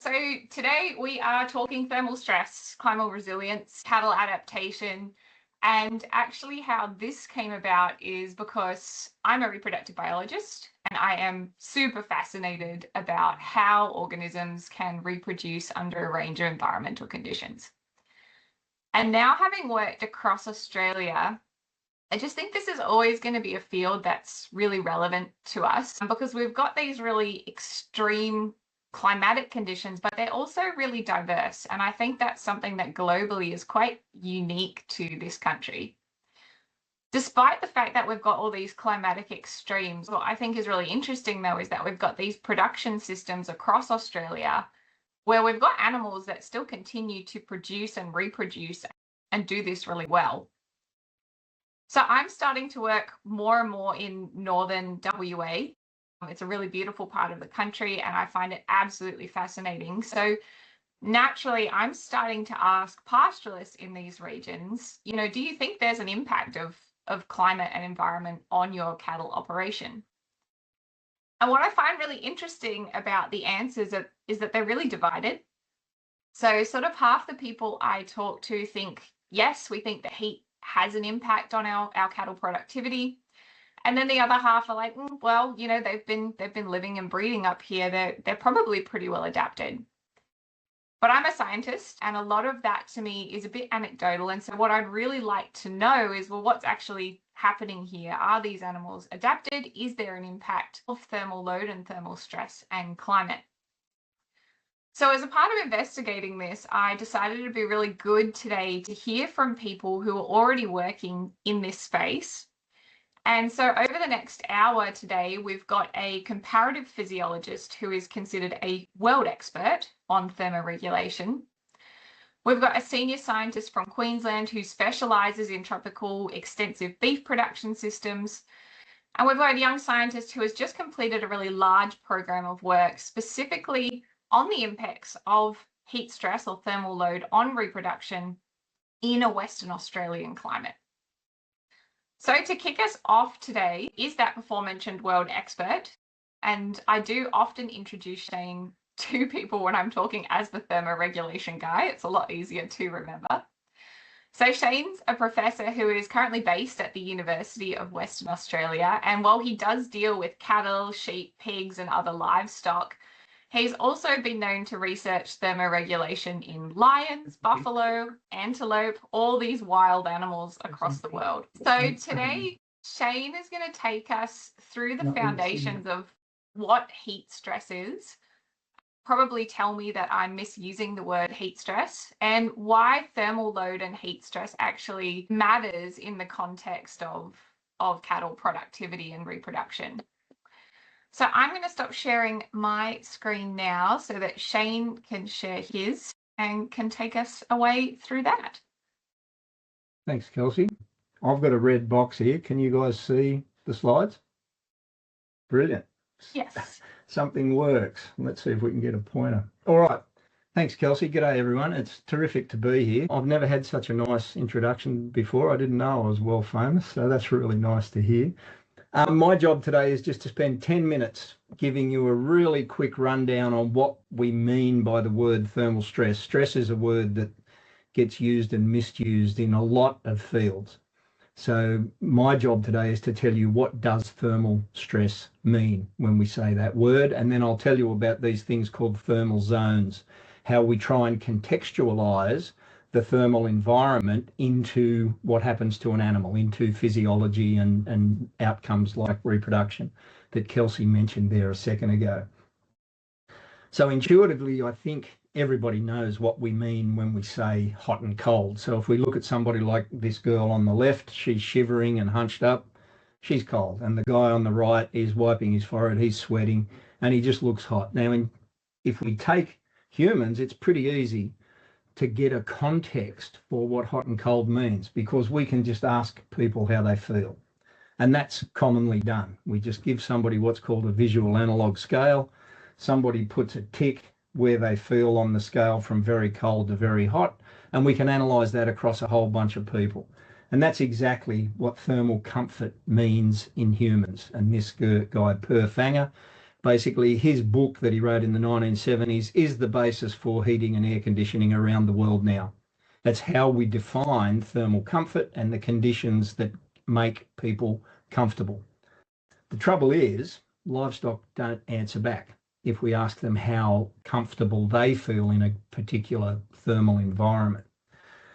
So today we are talking thermal stress, climate resilience, cattle adaptation, and actually how this came about is because I'm a reproductive biologist and I am super fascinated about how organisms can reproduce under a range of environmental conditions. And now having worked across Australia, I just think this is always going to be a field that's really relevant to us because we've got these really extreme climatic conditions, but they're also really diverse. And I think that's something that globally is quite unique to this country. Despite the fact that we've got all these climatic extremes, what I think is really interesting though is that we've got these production systems across Australia where we've got animals that still continue to produce and reproduce and do this really well. So I'm starting to work more and more in northern WA. It's a really beautiful part of the country and I find it absolutely fascinating. So naturally, I'm starting to ask pastoralists in these regions, do you think there's an impact of climate and environment on your cattle operation? And what I find really interesting about the answers is that they're really divided. So sort of half the people I talk to think, yes, we think the heat has an impact on our cattle productivity. And then the other half are like, well, they've been living and breeding up here. They're probably pretty well adapted. But I'm a scientist, and a lot of that to me is a bit anecdotal. And so what I'd really like to know is, well, what's actually happening here? Are these animals adapted? Is there an impact of thermal load and thermal stress and climate? So as a part of investigating this, I decided it'd be really good today to hear from people who are already working in this space. And so over the next hour today, we've got a comparative physiologist who is considered a world expert on thermoregulation. We've got a senior scientist from Queensland who specialises in tropical extensive beef production systems. And we've got a young scientist who has just completed a really large program of work specifically on the impacts of heat stress or thermal load on reproduction in a Western Australian climate. So to kick us off today is that before-mentioned world expert. And I do often introduce Shane to people when I'm talking as the thermoregulation guy. It's a lot easier to remember. So Shane's a professor who is currently based at the University of Western Australia. And while he does deal with cattle, sheep, pigs, and other livestock, he's also been known to research thermoregulation in lions, buffalo, antelope, all these wild animals across the world. So today, Shane is going to take us through the foundations of what heat stress is, probably tell me that I'm misusing the word heat stress, and why thermal load and heat stress actually matters in the context of cattle productivity and reproduction. So I'm going to stop sharing my screen now so that Shane can share his and can take us away through that. Thanks, Kelsey. I've got a red box here. Can you guys see the slides? Brilliant. Yes. Something works. Let's see if we can get a pointer. All right. Thanks, Kelsey. G'day, everyone. It's terrific to be here. I've never had such a nice introduction before. I didn't know I was world famous, so that's really nice to hear. My job today is just to spend 10 minutes giving you a really quick rundown on what we mean by the word thermal stress. Stress is a word that gets used and misused in a lot of fields. So my job today is to tell you what does thermal stress mean when we say that word, and then I'll tell you about these things called thermal zones, how we try and contextualize the thermal environment into what happens to an animal, into physiology and outcomes like reproduction that Kelsey mentioned there a second ago. So intuitively, I think everybody knows what we mean when we say hot and cold. So if we look at somebody like this girl on the left, she's shivering and hunched up, she's cold. And the guy on the right is wiping his forehead, he's sweating, and he just looks hot. Now, if we take humans, it's pretty easy to get a context for what hot and cold means, because we can just ask people how they feel. And that's commonly done. We just give somebody what's called a visual analog scale. Somebody puts a tick where they feel on the scale from very cold to very hot, and we can analyze that across a whole bunch of people. And that's exactly what thermal comfort means in humans. And this guy, Per Fanger, Basically, his book that he wrote in the 1970s is the basis for heating and air conditioning around the world now. That's how we define thermal comfort and the conditions that make people comfortable. The trouble is, livestock don't answer back if we ask them how comfortable they feel in a particular thermal environment.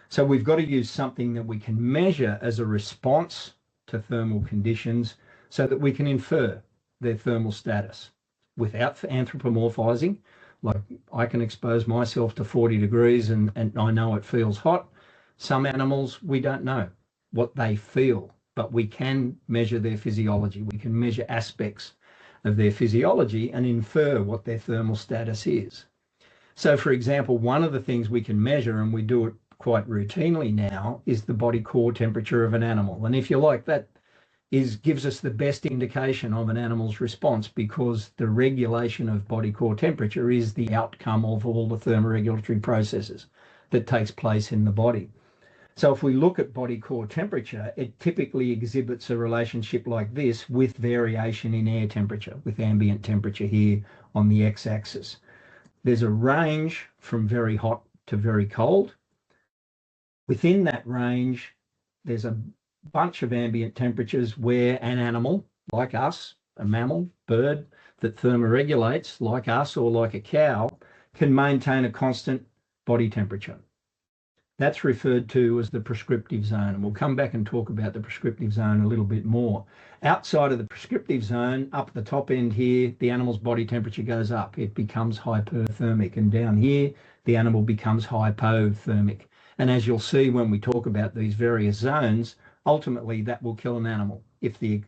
So we've got to use something that we can measure as a response to thermal conditions so that we can infer their thermal status without anthropomorphizing. Like, I can expose myself to 40 degrees and I know it feels hot. Some animals, we don't know what they feel, but we can measure their physiology. We can measure aspects of their physiology and infer what their thermal status is. So, for example, one of the things we can measure, and we do it quite routinely now, is the body core temperature of an animal. And if you like, that gives us the best indication of an animal's response, because the regulation of body core temperature is the outcome of all the thermoregulatory processes that takes place in the body. So if we look at body core temperature, it typically exhibits a relationship like this with variation in air temperature, with ambient temperature here on the x-axis. There's a range from very hot to very cold. Within that range, there's a bunch of ambient temperatures where an animal like us, a mammal, bird, that thermoregulates like us or like a cow, can maintain a constant body temperature. That's referred to as the prescriptive zone, and we'll come back and talk about the prescriptive zone a little bit more. Outside of the prescriptive zone, up the top end here, the animal's body temperature goes up. It becomes hyperthermic, and down here, the animal becomes hypothermic. And as you'll see when we talk about these various zones, ultimately that will kill an animal. If the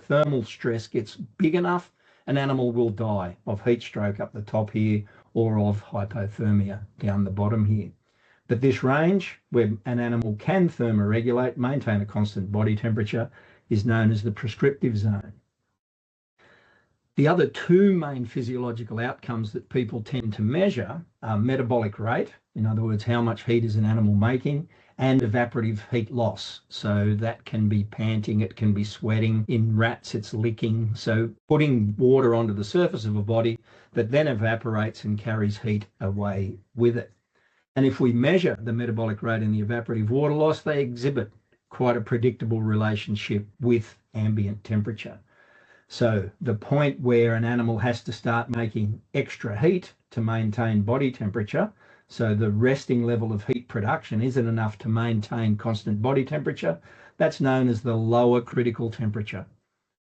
thermal stress gets big enough, an animal will die of heat stroke up the top here, or of hypothermia down the bottom here. But this range, where an animal can thermoregulate, maintain a constant body temperature, is known as the prescriptive zone. The other two main physiological outcomes that people tend to measure are metabolic rate, in other words, how much heat is an animal making, and evaporative heat loss. So that can be panting, it can be sweating. In rats, it's licking. So putting water onto the surface of a body that then evaporates and carries heat away with it. And if we measure the metabolic rate and the evaporative water loss, they exhibit quite a predictable relationship with ambient temperature. So the point where an animal has to start making extra heat to maintain body temperature, so the resting level of heat production isn't enough to maintain constant body temperature, that's known as the lower critical temperature.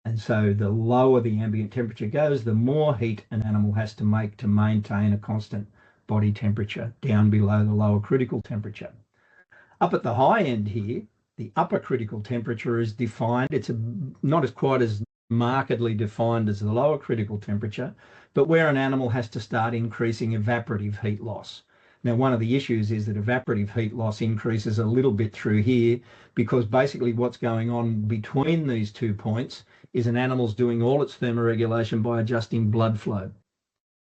And so the lower the ambient temperature goes, the more heat an animal has to make to maintain a constant body temperature down below the lower critical temperature. Up at the high end here, the upper critical temperature is defined. It's not quite as markedly defined as the lower critical temperature, but where an animal has to start increasing evaporative heat loss. Now, one of the issues is that evaporative heat loss increases a little bit through here, because basically what's going on between these 2 points is an animal's doing all its thermoregulation by adjusting blood flow.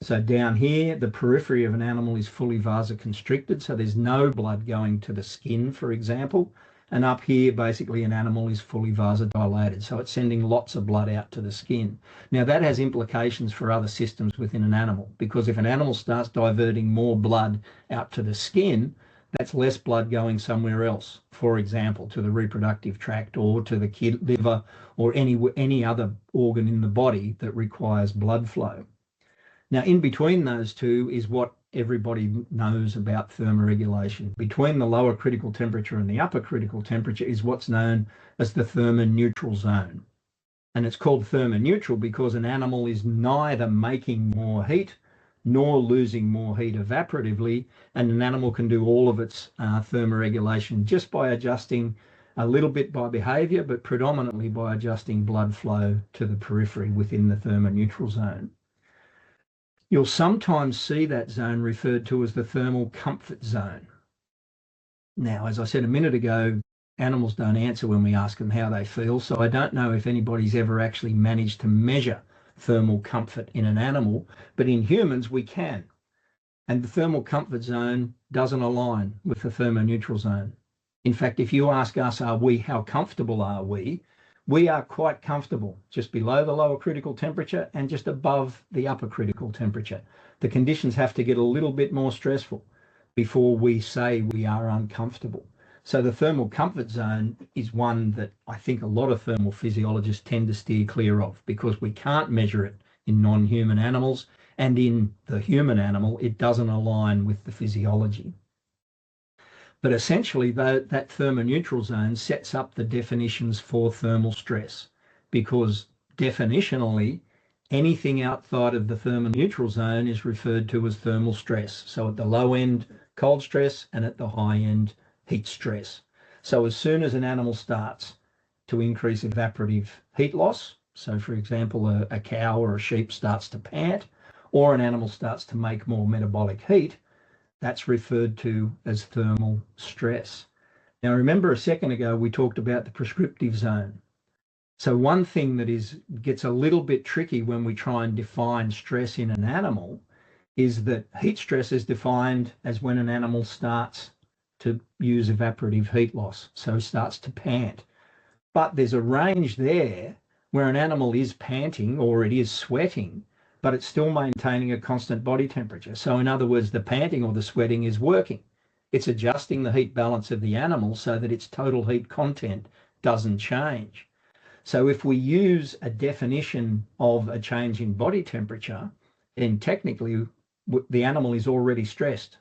So down here, the periphery of an animal is fully vasoconstricted, so there's no blood going to the skin, for example. And up here, basically, an animal is fully vasodilated, so it's sending lots of blood out to the skin. Now, that has implications for other systems within an animal, because if an animal starts diverting more blood out to the skin, that's less blood going somewhere else, for example, to the reproductive tract or to the liver or any other organ in the body that requires blood flow. Now, in between those two is what everybody knows about thermoregulation. Between the lower critical temperature and the upper critical temperature is what's known as the thermoneutral zone. And it's called thermoneutral because an animal is neither making more heat nor losing more heat evaporatively, and an animal can do all of its thermoregulation just by adjusting a little bit by behavior, but predominantly by adjusting blood flow to the periphery within the thermoneutral zone. You'll sometimes see that zone referred to as the thermal comfort zone. Now, as I said a minute ago, animals don't answer when we ask them how they feel, so I don't know if anybody's ever actually managed to measure thermal comfort in an animal, but in humans we can. And the thermal comfort zone doesn't align with the thermoneutral zone. In fact, if you ask us, how comfortable are we? We are quite comfortable just below the lower critical temperature and just above the upper critical temperature. The conditions have to get a little bit more stressful before we say we are uncomfortable. So the thermal comfort zone is one that I think a lot of thermal physiologists tend to steer clear of, because we can't measure it in non-human animals, and in the human animal it doesn't align with the physiology. But essentially that thermoneutral zone sets up the definitions for thermal stress, because definitionally anything outside of the thermoneutral zone is referred to as thermal stress. So at the low end, cold stress, and at the high end, heat stress. So as soon as an animal starts to increase evaporative heat loss, so for example, a cow or a sheep starts to pant, or an animal starts to make more metabolic heat, that's referred to as thermal stress. Now remember, a second ago we talked about the prescriptive zone. So one thing that gets a little bit tricky when we try and define stress in an animal is that heat stress is defined as when an animal starts to use evaporative heat loss, so starts to pant. But there's a range there where an animal is panting or it is sweating, but it's still maintaining a constant body temperature. So in other words, the panting or the sweating is working. It's adjusting the heat balance of the animal so that its total heat content doesn't change. So if we use a definition of a change in body temperature, then technically the animal is already stressed.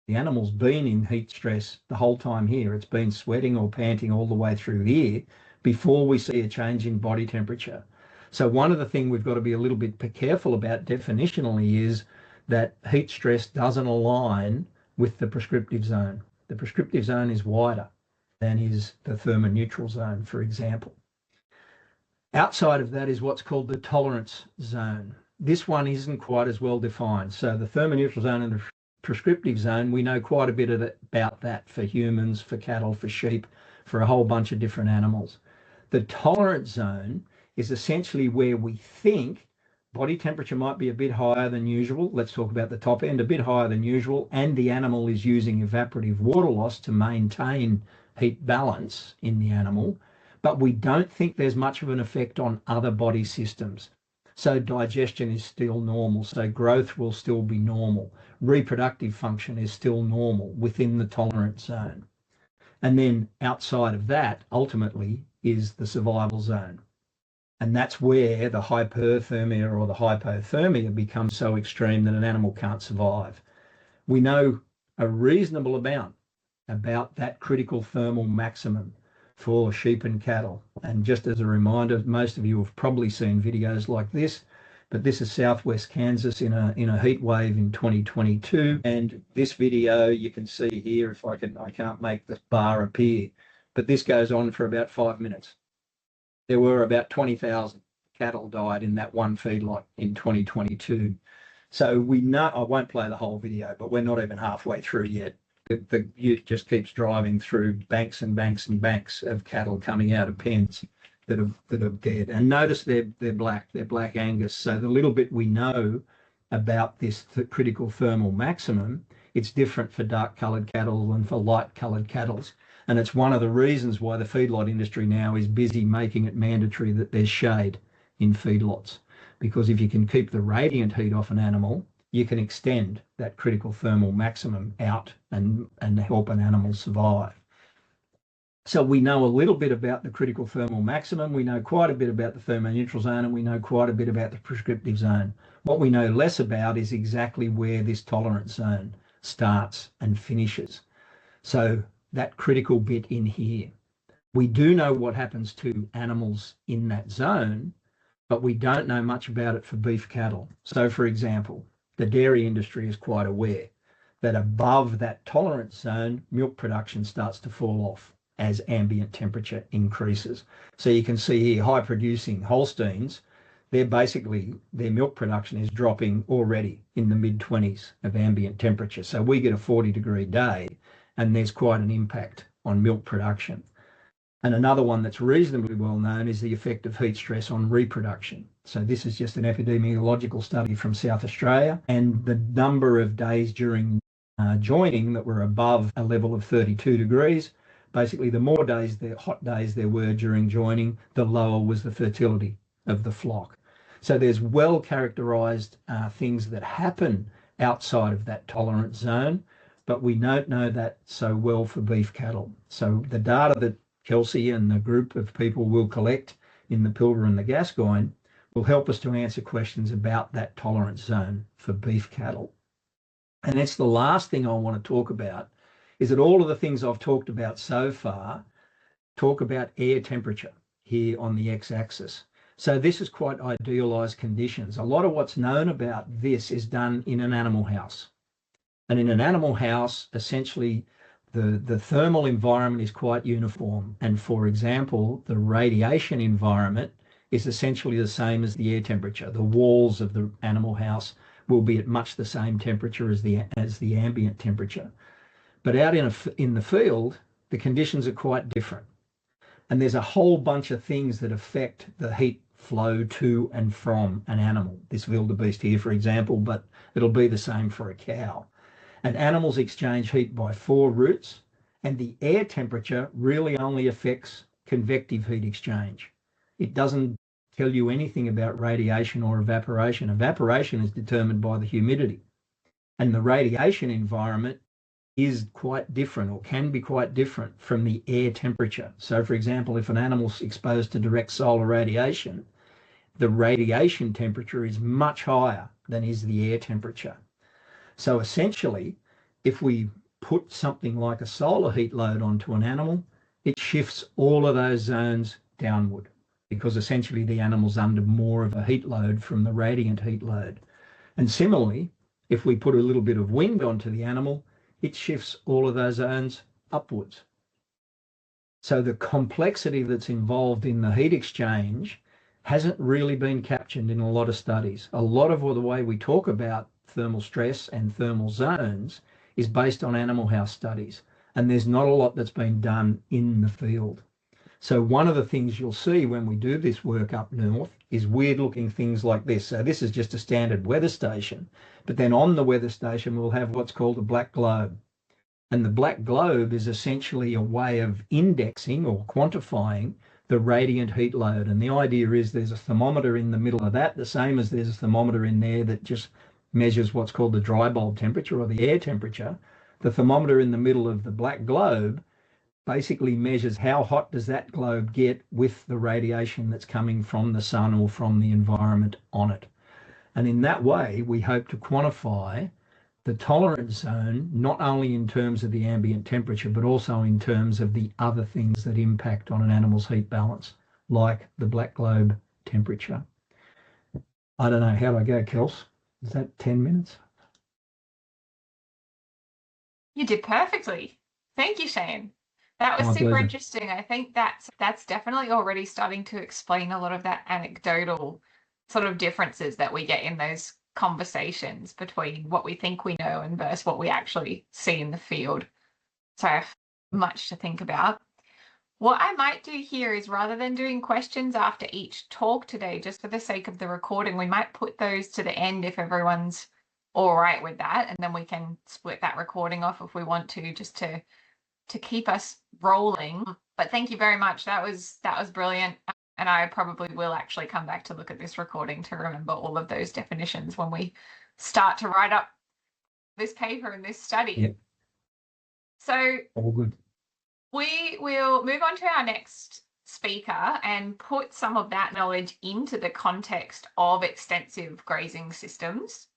The animal's been in heat stress the whole time here. It's been sweating or panting all the way through here before we see a change in body temperature. So one of the things we've got to be a little bit careful about definitionally is that heat stress doesn't align with the prescriptive zone. The prescriptive zone is wider than is the thermoneutral zone, for example. Outside of that is what's called the tolerance zone. This one isn't quite as well defined. So the thermoneutral zone and the prescriptive zone, we know quite a bit about that for humans, for cattle, for sheep, for a whole bunch of different animals. The tolerance zone is essentially where we think body temperature might be a bit higher than usual. Let's talk about the top end, a bit higher than usual, and the animal is using evaporative water loss to maintain heat balance in the animal, but we don't think there's much of an effect on other body systems. So digestion is still normal, so growth will still be normal. Reproductive function is still normal within the tolerance zone. And then outside of that, ultimately, is the survival zone. And that's where the hyperthermia or the hypothermia becomes so extreme that an animal can't survive. We know a reasonable amount about that critical thermal maximum for sheep and cattle. And just as a reminder, most of you have probably seen videos like this, but this is southwest Kansas in a heat wave in 2022. And this video you can see here, if I can't make the bar appear, but this goes on for about 5 minutes. There were about 20,000 cattle died in that one feedlot in 2022. So we know, I won't play the whole video, but we're not even halfway through yet. The ute just keeps driving through banks and banks and banks of cattle coming out of pens that are dead. And notice they're black Angus. So the little bit we know about this critical thermal maximum, it's different for dark-coloured cattle than for light-coloured cattle. And it's one of the reasons why the feedlot industry now is busy making it mandatory that there's shade in feedlots. Because if you can keep the radiant heat off an animal, you can extend that critical thermal maximum out and help an animal survive. So we know a little bit about the critical thermal maximum, we know quite a bit about the thermoneutral zone, and we know quite a bit about the prescriptive zone. What we know less about is exactly where this tolerance zone starts and finishes. So that critical bit in here. We do know what happens to animals in that zone, but we don't know much about it for beef cattle. So for example, the dairy industry is quite aware that above that tolerance zone, milk production starts to fall off as ambient temperature increases. So you can see here, high producing Holsteins, their milk production is dropping already in the mid-20s of ambient temperature. So we get a 40-degree day and there's quite an impact on milk production. And another one that's reasonably well known is the effect of heat stress on reproduction. So this is just an epidemiological study from South Australia, and the number of days during joining that were above a level of 32 degrees Basically, the more days, the hot days there were during joining, the lower was the fertility of the flock. So there's well characterised things that happen outside of that tolerance zone, but we don't know that so well for beef cattle. So the data that Kelsey and the group of people will collect in the 𝘼𝙪𝙪 and the 𝑔𝑎𝑠coyne will help us to answer questions about that tolerance zone for beef cattle. And that's the last thing I want to talk about, is that all of the things I've talked about so far talk about air temperature here on the x-axis. So this is quite idealized conditions. A lot of what's known about this is done in an animal house. And in an animal house, essentially, the thermal environment is quite uniform. And for example, the radiation environment is essentially the same as the air temperature. The walls of the animal house will be at much the same temperature as the ambient temperature. But out in the field, the conditions are quite different. And there's a whole bunch of things that affect the heat flow to and from an animal. This wildebeest here, for example, but it'll be the same for a cow. And animals exchange heat by 4 routes, and the air temperature really only affects convective heat exchange. It doesn't tell you anything about radiation or evaporation. Evaporation is determined by the humidity, and the radiation environment is quite different, or can be quite different, from the air temperature. So for example, if an animal's exposed to direct solar radiation, the radiation temperature is much higher than is the air temperature. So essentially, if we put something like a solar heat load onto an animal, it shifts all of those zones downward, because essentially the animal's under more of a heat load from the radiant heat load. And similarly, if we put a little bit of wind onto the animal, it shifts all of those zones upwards. So the complexity that's involved in the heat exchange hasn't really been captured in a lot of studies. A lot of the way we talk about thermal stress and thermal zones is based on animal house studies, and there's not a lot that's been done in the field. So one of the things you'll see when we do this work up north is weird looking things like this. So this is just a standard weather station, but then on the weather station we'll have what's called a black globe. And the black globe is essentially a way of indexing or quantifying the radiant heat load. And the idea is there's a thermometer in the middle of that, the same as there's a thermometer in there that just measures what's called the dry bulb temperature or the air temperature. The thermometer in the middle of the black globe basically measures how hot does that globe get with the radiation that's coming from the sun or from the environment on it. And in that way, we hope to quantify the tolerance zone, not only in terms of the ambient temperature, but also in terms of the other things that impact on an animal's heat balance, like the black globe temperature. I don't know, how'd I go, Kels? Is that 10 minutes? You did perfectly. Thank you, Shane. That was super interesting. I think that's definitely already starting to explain a lot of that anecdotal sort of differences that we get in those conversations between what we think we know and versus what we actually see in the field. So much to think about. What I might do here is, rather than doing questions after each talk today, just for the sake of the recording, we might put those to the end if everyone's all right with that, and then we can split that recording off if we want to, just to keep us rolling. But thank you very much. That was brilliant. And I probably will actually come back to look at this recording to remember all of those definitions when we start to write up this paper and this study. Yep. So all good. We will move on to our next speaker and put some of that knowledge into the context of extensive grazing systems.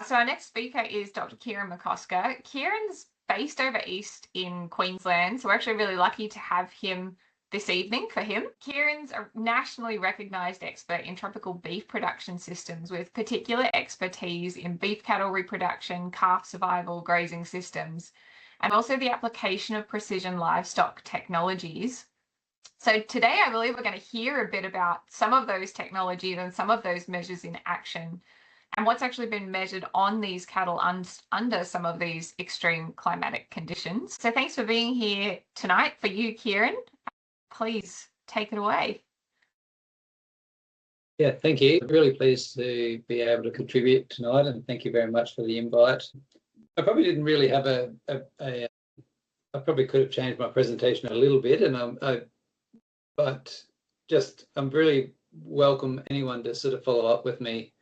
So our next speaker is Dr. Kieren McKosker. Kieren's based over east in Queensland, so we're actually really lucky to have him this evening for him. Kieren's a nationally recognised expert in tropical beef production systems with particular expertise in beef cattle reproduction, calf survival, grazing systems, and also the application of precision livestock technologies. So today I believe we're going to hear a bit about some of those technologies and some of those measures in action, and what's actually been measured on these cattle under some of these extreme climatic conditions. So thanks for being here tonight. For you, Kieren, please take it away. Yeah, thank you. I'm really pleased to be able to contribute tonight, and thank you very much for the invite. I probably didn't really have a I probably could have changed my presentation a little bit, and I'm really welcome anyone to sort of follow up with me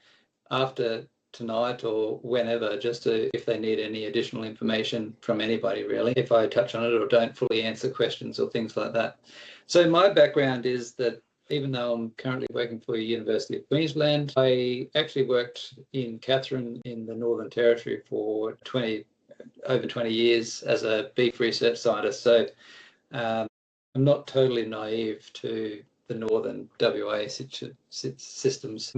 after tonight or whenever, just to, if they need any additional information from anybody, really, if I touch on it or don't fully answer questions or things like that. So my background is that even though I'm currently working for the University of Queensland, I actually worked in Katherine in the Northern Territory for over 20 years as a beef research scientist. So I'm not totally naive to the Northern WA systems.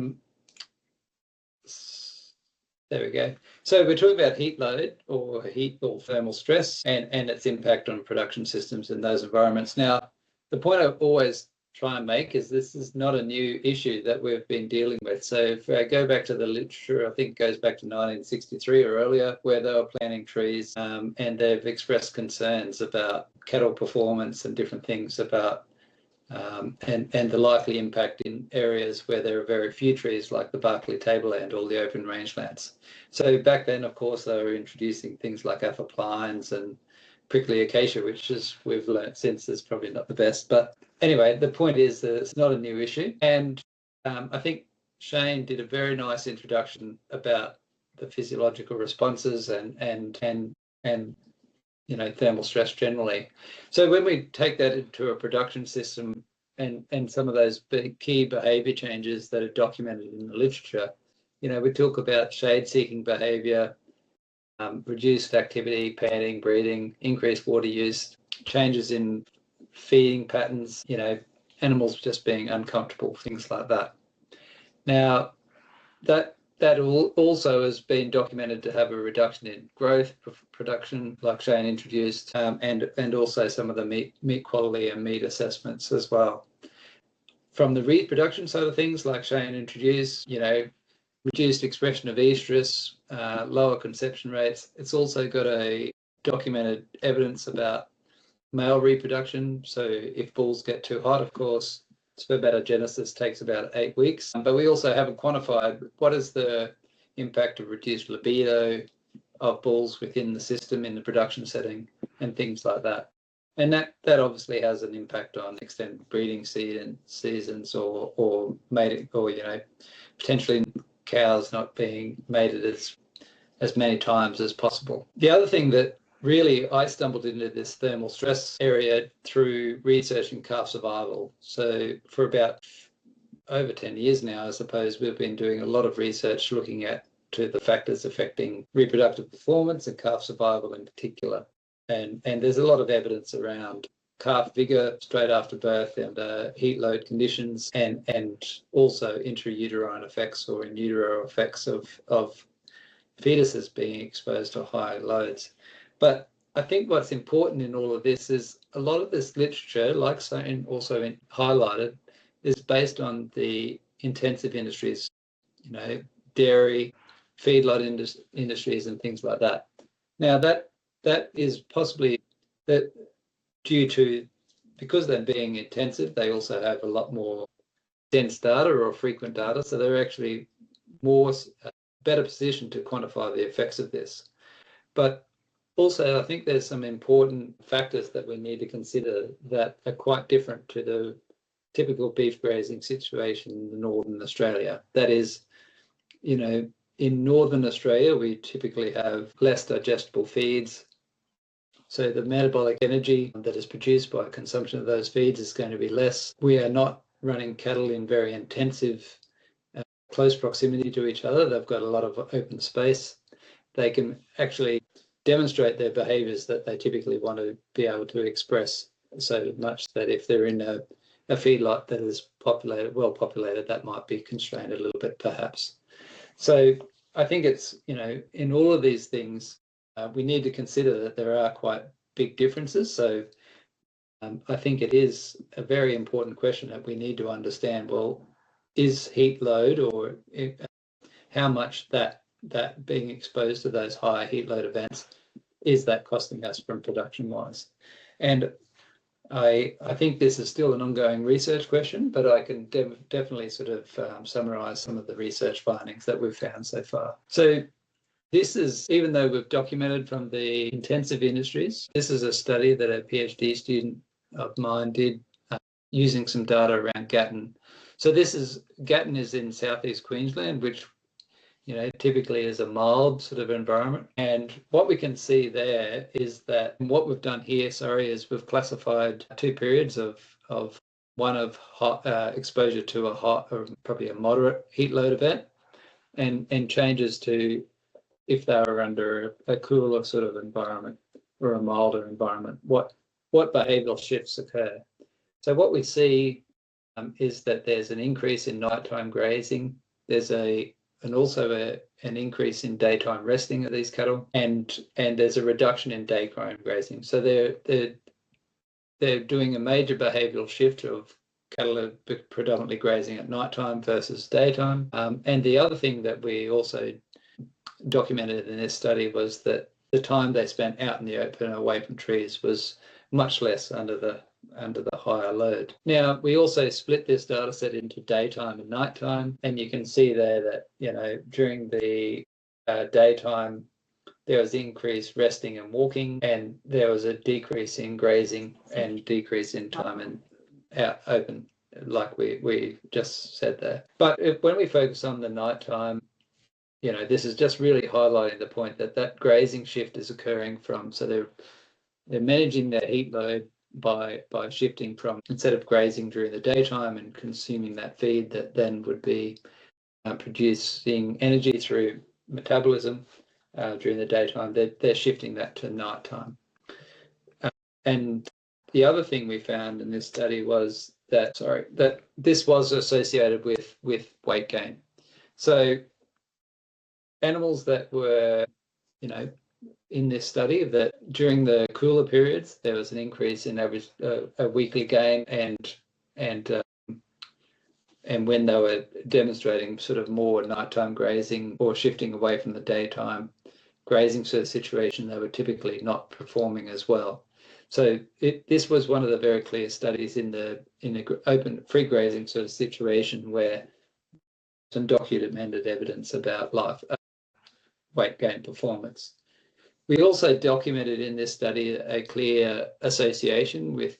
There we go. So we're talking about heat load or heat or thermal stress and its impact on production systems in those environments. Now, the point I always try and make is this is not a new issue that we've been dealing with. So if I go back to the literature, I think it goes back to 1963 or earlier, where they were planting trees, and they've expressed concerns about cattle performance and different things about and the likely impact in areas where there are very few trees, like the Barkly tableland or the open rangelands. So back then, of course, they were introducing things like 𝙺𝙺 and prickly acacia, which is, we've learnt since, is probably not the best. But anyway, the point is that it's not a new issue. And I think Shane did a very nice introduction about the physiological responses and you know, thermal stress generally. So when we take that into a production system and some of those big key behaviour changes that are documented in the literature, you know, we talk about shade-seeking behaviour, reduced activity, panting, breathing, increased water use, changes in feeding patterns, you know, animals just being uncomfortable, things like that. Now, that also has been documented to have a reduction in growth production, like Shane introduced, and also some of the meat quality and meat assessments as well. From the reproduction side of things, like Shane introduced, you know, reduced expression of estrus, lower conception rates. It's also got a documented evidence about male reproduction. So if bulls get too hot, of course, spermatogenesis takes about 8 weeks. But we also haven't quantified what is the impact of reduced libido of bulls within the system in the production setting and things like that. And that obviously has an impact on extended breeding seasons or mating, or, you know, potentially cows not being mated as many times as possible. The other thing that really, I stumbled into this thermal stress area through researching calf survival. So for about over 10 years now, I suppose, we've been doing a lot of research looking at the factors affecting reproductive performance and calf survival in particular. And there's a lot of evidence around calf vigor straight after birth and heat load conditions and also intrauterine effects or in utero effects of fetuses being exposed to high loads. But I think what's important in all of this is a lot of this literature, like Shane also highlighted, is based on the intensive industries, you know, dairy, feedlot industries and things like that. Now that is possibly that due to, because they're being intensive, they also have a lot more dense data or frequent data, so they're actually better positioned to quantify the effects of this. But also, I think there's some important factors that we need to consider that are quite different to the typical beef grazing situation in Northern Australia. That is, you know, in Northern Australia, we typically have less digestible feeds. So the metabolic energy that is produced by consumption of those feeds is going to be less. We are not running cattle in very intensive, close proximity to each other. They've got a lot of open space. They can actually demonstrate their behaviours that they typically want to be able to express, so much that if they're in a feedlot that is well populated, that might be constrained a little bit perhaps. So I think it's, you know, in all of these things, we need to consider that there are quite big differences. So I think it is a very important question that we need to understand, well, is heat load or how much that being exposed to those high heat load events, is that costing us from production wise? And I think this is still an ongoing research question, but I can definitely sort of summarise some of the research findings that we've found so far. So this is, even though we've documented from the intensive industries, this is a study that a PhD student of mine did using some data around Gatton. So Gatton is in southeast Queensland, which typically is a mild sort of environment. And what we can see there is that what we've done here, is we've classified 2 periods of one of hot exposure to a hot or probably a moderate heat load event, and changes to if they were under a cooler sort of environment or a milder environment, what behavioural shifts occur. So what we see is that there's an increase in nighttime grazing. There's also an increase in daytime resting of these cattle, and there's a reduction in daytime grazing. So they're doing a major behavioural shift of cattle are predominantly grazing at nighttime versus daytime. And the other thing that we also documented in this study was that the time they spent out in the open away from trees was much less under the higher load. Now, we also split this data set into daytime and nighttime, and you can see there that during the daytime there was increased resting and walking, and there was a decrease in grazing and decrease in time and out open, like we just said there. But when we focus on the nighttime, this is just really highlighting the point that grazing shift is occurring from, so they're managing their heat load by shifting from, instead of grazing during the daytime and consuming that feed that then would be producing energy through metabolism during the daytime, they're shifting that to nighttime. And the other thing we found in this study was that this was associated with weight gain. So animals that were, in this study, that during the cooler periods there was an increase in average a weekly gain, and when they were demonstrating sort of more nighttime grazing or shifting away from the daytime grazing sort of situation, they were typically not performing as well. So this was one of the very clear studies in the open free grazing sort of situation where some documented evidence about weight gain performance. We also documented in this study a clear association with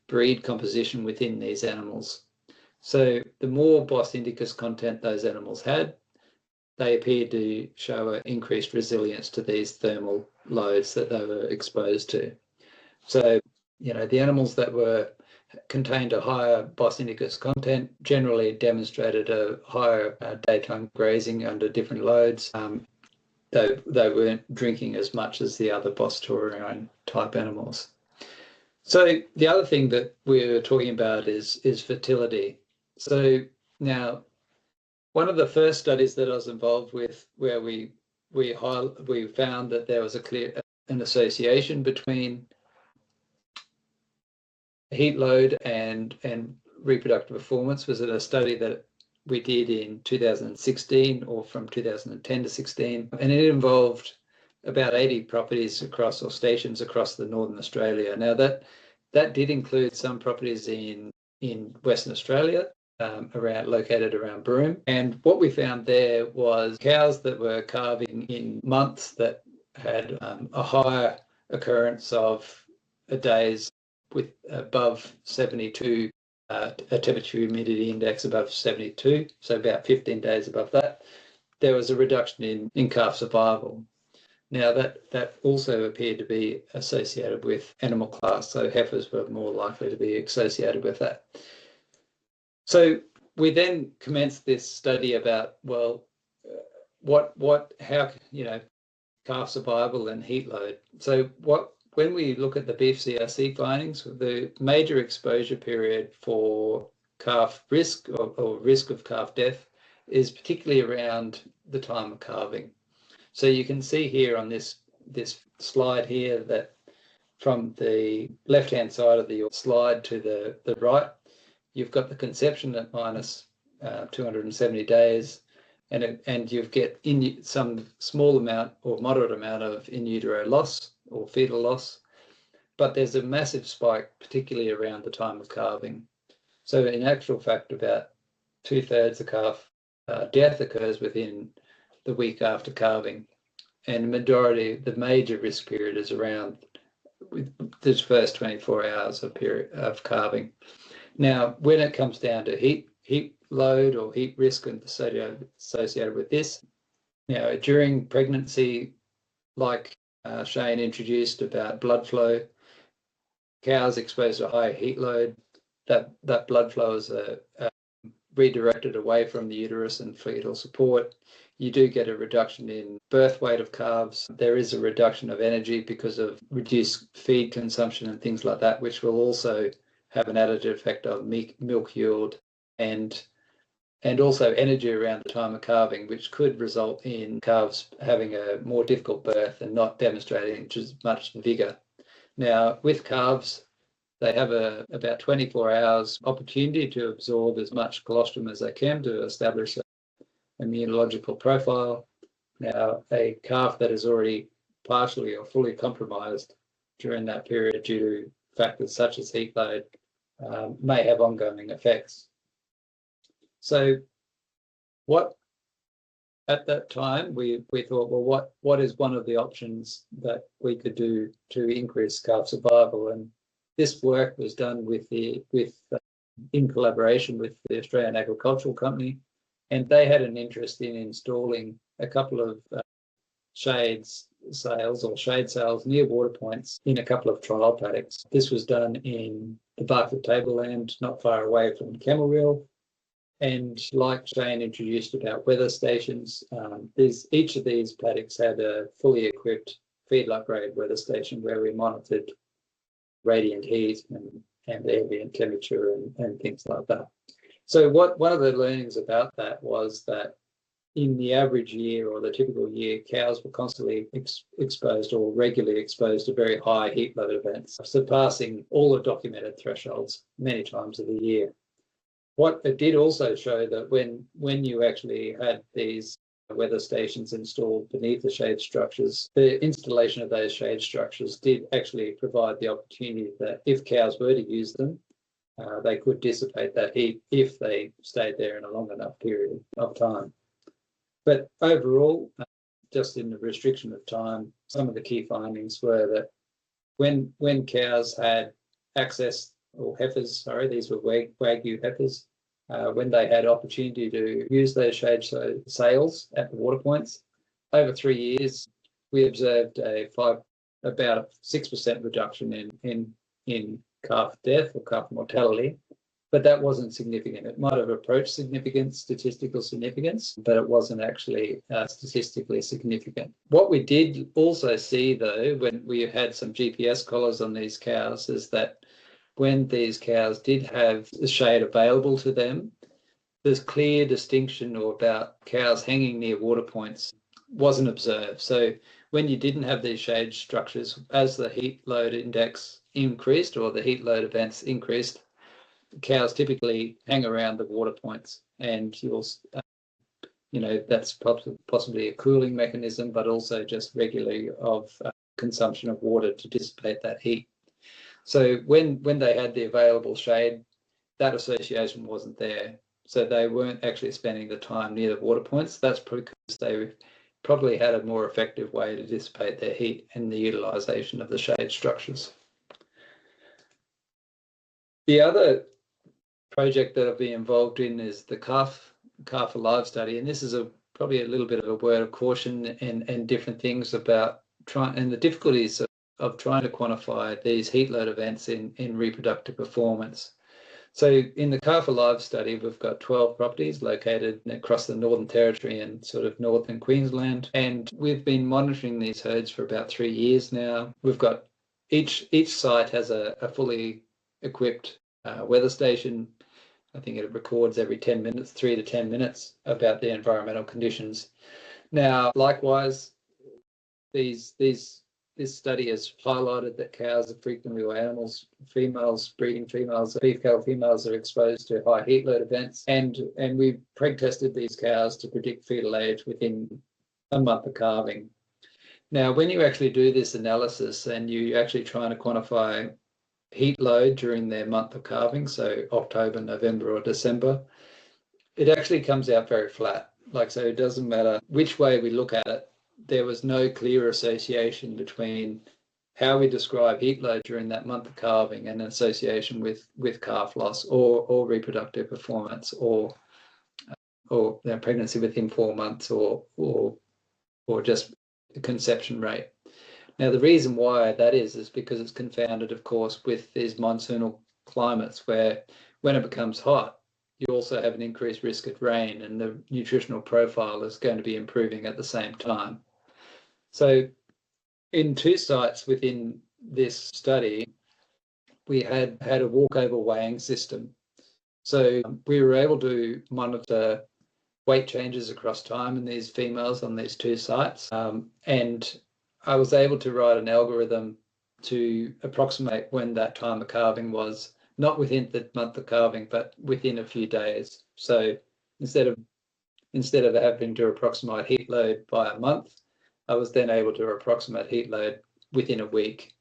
breed composition within these animals. So the more Bos indicus content those animals had, they appeared to show an increased resilience to these thermal loads that they were exposed to. So, the animals that contained a higher Bos indicus content generally demonstrated a higher daytime grazing under different loads. They weren't drinking as much as the other Bos taurine type animals. So the other thing that we're talking about is fertility. So now, one of the first studies that I was involved with, where we found that there was an association between heat load and reproductive performance, was a study that we did in 2016, or from 2010 to 16, and it involved about 80 properties or stations across the Northern Australia. Now that did include some properties in Western Australia, located around Broome. And what we found there was cows that were calving in months that had a higher occurrence of days with above 72, a temperature humidity index above 72, so about 15 days above that. There was a reduction in calf survival. Now that also appeared to be associated with animal class, so heifers were more likely to be associated with that. So we then commenced this study about, how calf survival and heat load. So when we look at the beef CRC findings, the major exposure period for calf risk or risk of calf death is particularly around the time of calving. So you can see here on this slide here that from the left-hand side of the slide to the right, you've got the conception at minus 270 days, and you get some small amount or moderate amount of in utero loss or fetal loss, but there's a massive spike, particularly around the time of calving. So in actual fact, about 2/3 of calf death occurs within the week after calving, and the major risk period is around this first 24 hours of calving. Now, when it comes down to heat load or heat risk and associated with this, during pregnancy, like Shane introduced about blood flow, cows exposed to high heat load, that blood flow is redirected away from the uterus and fetal support. You do get a reduction in birth weight of calves. There is a reduction of energy because of reduced feed consumption and things like that, which will also have an additive effect on milk yield and also energy around the time of calving, which could result in calves having a more difficult birth and not demonstrating as much vigor. Now, with calves, they have about 24 hours opportunity to absorb as much colostrum as they can to establish an immunological profile. Now, a calf that is already partially or fully compromised during that period due to factors such as heat load may have ongoing effects. So at that time, we thought, well, what is one of the options that we could do to increase calf survival? And this work was done in collaboration with the Australian Agricultural Company, and they had an interest in installing a couple of shade sails near water points in a couple of trial paddocks. This was done in the Barfoot Tableland, not far away from Camberwell. And like Shane introduced about weather stations, each of these paddocks had a fully equipped feedlot grade weather station where we monitored radiant heat and ambient temperature and things like that. So one of the learnings about that was that in the average year or the typical year, cows were constantly exposed or regularly exposed to very high heat load events, surpassing all the documented thresholds many times of the year. What it did also show that when you actually had these weather stations installed beneath the shade structures, the installation of those shade structures did actually provide the opportunity that if cows were to use them, they could dissipate that heat if they stayed there in a long enough period of time. But overall, just in the restriction of time, some of the key findings were that when cows had access, or heifers, sorry, these were Wagyu heifers, when they had opportunity to use those shade sails at the water points, over 3 years, we observed about a 6% reduction in calf death or calf mortality, but that wasn't significant. It might have approached statistical significance, but it wasn't actually statistically significant. What we did also see, though, when we had some GPS collars on these cows, is that when these cows did have the shade available to them, there's clear distinction about cows hanging near water points wasn't observed. So when you didn't have these shade structures, as the heat load index increased or the heat load events increased, cows typically hang around the water points, and you'll, that's possibly a cooling mechanism, but also just regularly of consumption of water to dissipate that heat. So when they had the available shade, that association wasn't there. So they weren't actually spending the time near the water points. That's because they probably had a more effective way to dissipate their heat in the utilisation of the shade structures. The other project that I've been involved in is the calf alive study, and this is probably a little bit of a word of caution and different things about the difficulties of trying to quantify these heat load events in reproductive performance. So in the calf alive study, we've got 12 properties located across the Northern Territory and sort of northern Queensland, and we've been monitoring these herds for about 3 years now. We've got each site has a fully equipped weather station. I think it records every 10 minutes, 3 to 10 minutes, about the environmental conditions. Now, likewise, this study has highlighted that cows are frequently, or animals, breeding females, beef cattle females are exposed to high heat load events, and we preg tested these cows to predict fetal age within a month of calving. Now, when you actually do this analysis and you actually trying to quantify heat load during their month of calving, so October, November or December, it actually comes out very flat. So it doesn't matter which way we look at it, there was no clear association between how we describe heat load during that month of calving and an association with calf loss or reproductive performance or pregnancy within 4 months or just the conception rate. Now, the reason why that is because it's confounded, of course, with these monsoonal climates where when it becomes hot, you also have an increased risk of rain, and the nutritional profile is going to be improving at the same time. So in 2 sites within this study, we had a walkover weighing system. So we were able to monitor weight changes across time in these females on these 2 sites. And I was able to write an algorithm to approximate when that time of calving was, not within the month of calving, but within a few days. So instead of having to approximate heat load by a month, I was then able to approximate heat load within a week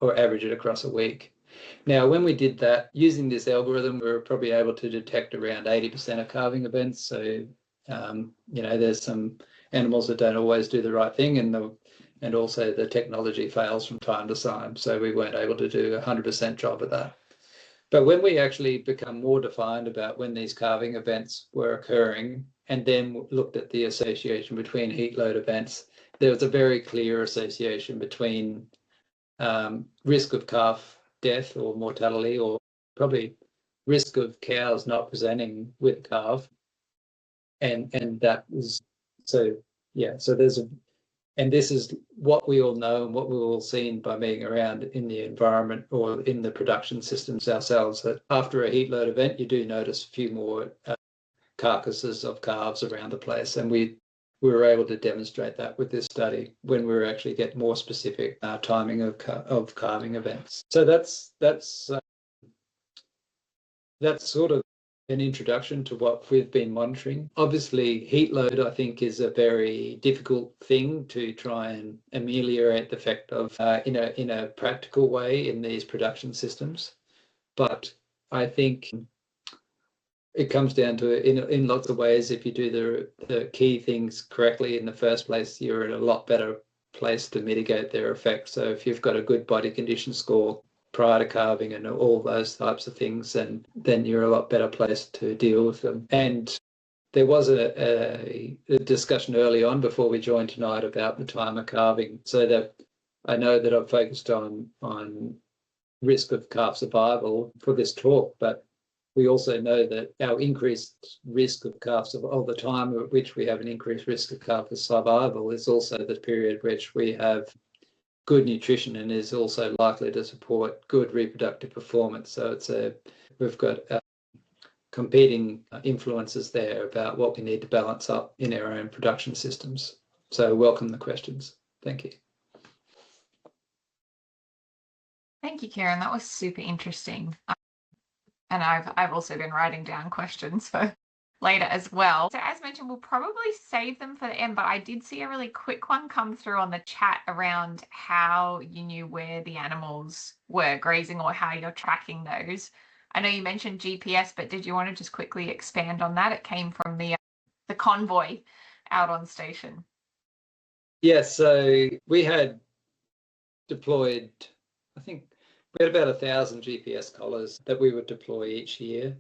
or average it across a week. Now, when we did that using this algorithm, we were probably able to detect around 80% of calving events. So, there's some animals that don't always do the right thing, and also the technology fails from time to time. So we weren't able to do a 100% job of that. But when we actually become more defined about when these calving events were occurring, and then looked at the association between heat load events, there was a very clear association between risk of calf death or mortality, or probably risk of cows not presenting with calf, and that was so there's and this is what we all know and what we've all seen by being around in the environment or in the production systems ourselves, that after a heat load event you do notice a few more carcasses of calves around the place, and we were able to demonstrate that with this study when we were actually get more specific timing of calving events. So that's sort of an introduction to what we've been monitoring. Obviously, heat load, I think, is a very difficult thing to try and ameliorate the effect of in a practical way in these production systems. But I think it comes down to, in lots of ways, if you do the key things correctly in the first place, you're in a lot better place to mitigate their effects. So if you've got a good body condition score prior to calving and all those types of things, and then you're a lot better placed to deal with them. And there was a discussion early on before we joined tonight about the time of calving, so that I know that I've focused on risk of calf survival for this talk, but we also know that our increased risk of calves of the time at which we have an increased risk of calf survival is also the period which we have good nutrition and is also likely to support good reproductive performance. So we've got competing influences there about what we need to balance up in our own production systems. So welcome the questions. Thank you. Thank you, Kieren. That was super interesting. And I've also been writing down questions for later as well. So as mentioned, we'll probably save them for the end, but I did see a really quick one come through on the chat around how you knew where the animals were grazing or how you're tracking those. I know you mentioned GPS, but did you want to just quickly expand on that? It came from the convoy out on station. Yes, so we had deployed, I think we had about 1,000 GPS collars that we would deploy each year.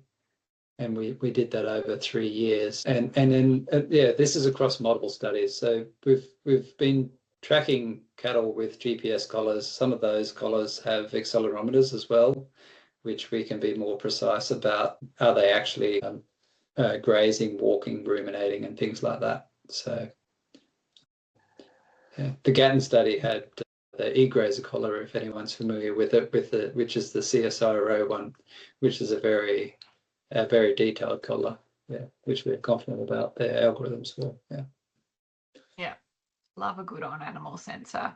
And we did that over 3 years. And then, this is across multiple studies. So we've been tracking cattle with GPS collars. Some of those collars have accelerometers as well, which we can be more precise about. Are they actually grazing, walking, ruminating, and things like that? So the Gatton study had the eGrazer collar, if anyone's familiar with it, which is the CSIRO one, which is a very detailed collar, which we're confident about their algorithms for. Yeah, love a good on-animal sensor.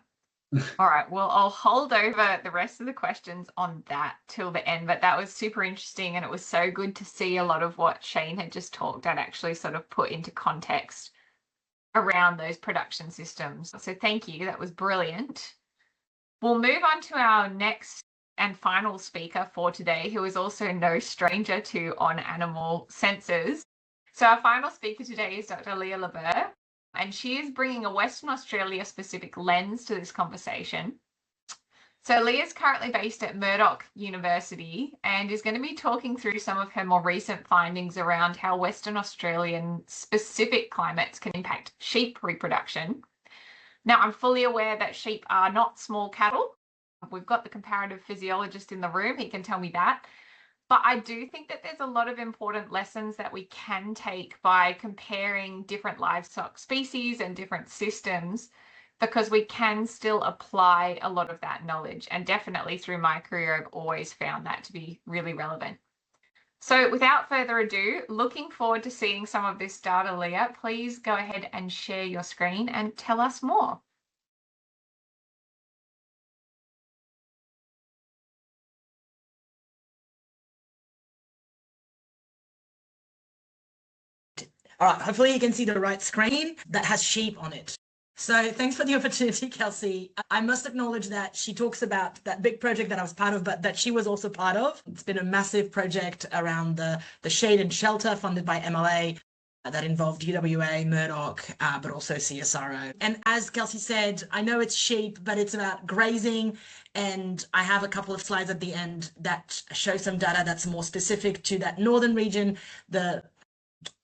All right, well, I'll hold over the rest of the questions on that till the end, but that was super interesting, and it was so good to see a lot of what Shane had just talked at actually sort of put into context around those production systems. So thank you, that was brilliant. We'll move on to our next and final speaker for today, who is also no stranger to on-animal sensors. So our final speaker today is Dr. Labeur, and she is bringing a Western Australia specific lens to this conversation. So Leah's currently based at Murdoch University and is going to be talking through some of her more recent findings around how Western Australian specific climates can impact sheep reproduction. Now, I'm fully aware that sheep are not small cattle. We've got the comparative physiologist in the room, he can tell me that. But I do think that there's a lot of important lessons that we can take by comparing different livestock species and different systems, because we can still apply a lot of that knowledge. And definitely through my career, I've always found that to be really relevant. So without further ado, looking forward to seeing some of this data, Leah. Please go ahead and share your screen and tell us more. All right, hopefully you can see the right screen that has sheep on it. So thanks for the opportunity, Kelsey. I must acknowledge that she talks about that big project that I was part of, but that she was also part of. It's been a massive project around the shade and shelter funded by MLA that involved UWA, Murdoch, but also CSIRO. And as Kelsey said, I know it's sheep, but it's about grazing. And I have a couple of slides at the end that show some data that's more specific to that northern region,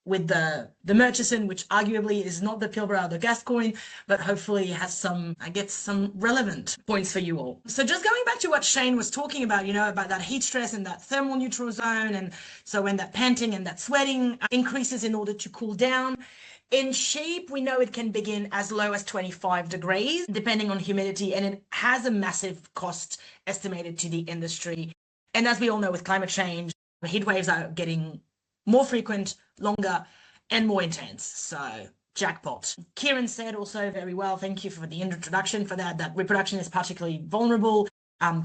with the Murchison, which arguably is not the 𝘼𝙪𝙩𝙧𝙧𝙁 or the Gascoigne, but hopefully has some, I guess, some relevant points for you all. So just going back to what Shane was talking about, about that heat stress and that thermal neutral zone. And so when that panting and that sweating increases in order to cool down, in sheep, we know it can begin as low as 25 degrees, depending on humidity, and it has a massive cost estimated to the industry. And as we all know, with climate change, heat waves are getting more frequent, longer, and more intense. So jackpot. Kieren said also very well, thank you for the introduction for that reproduction is particularly vulnerable.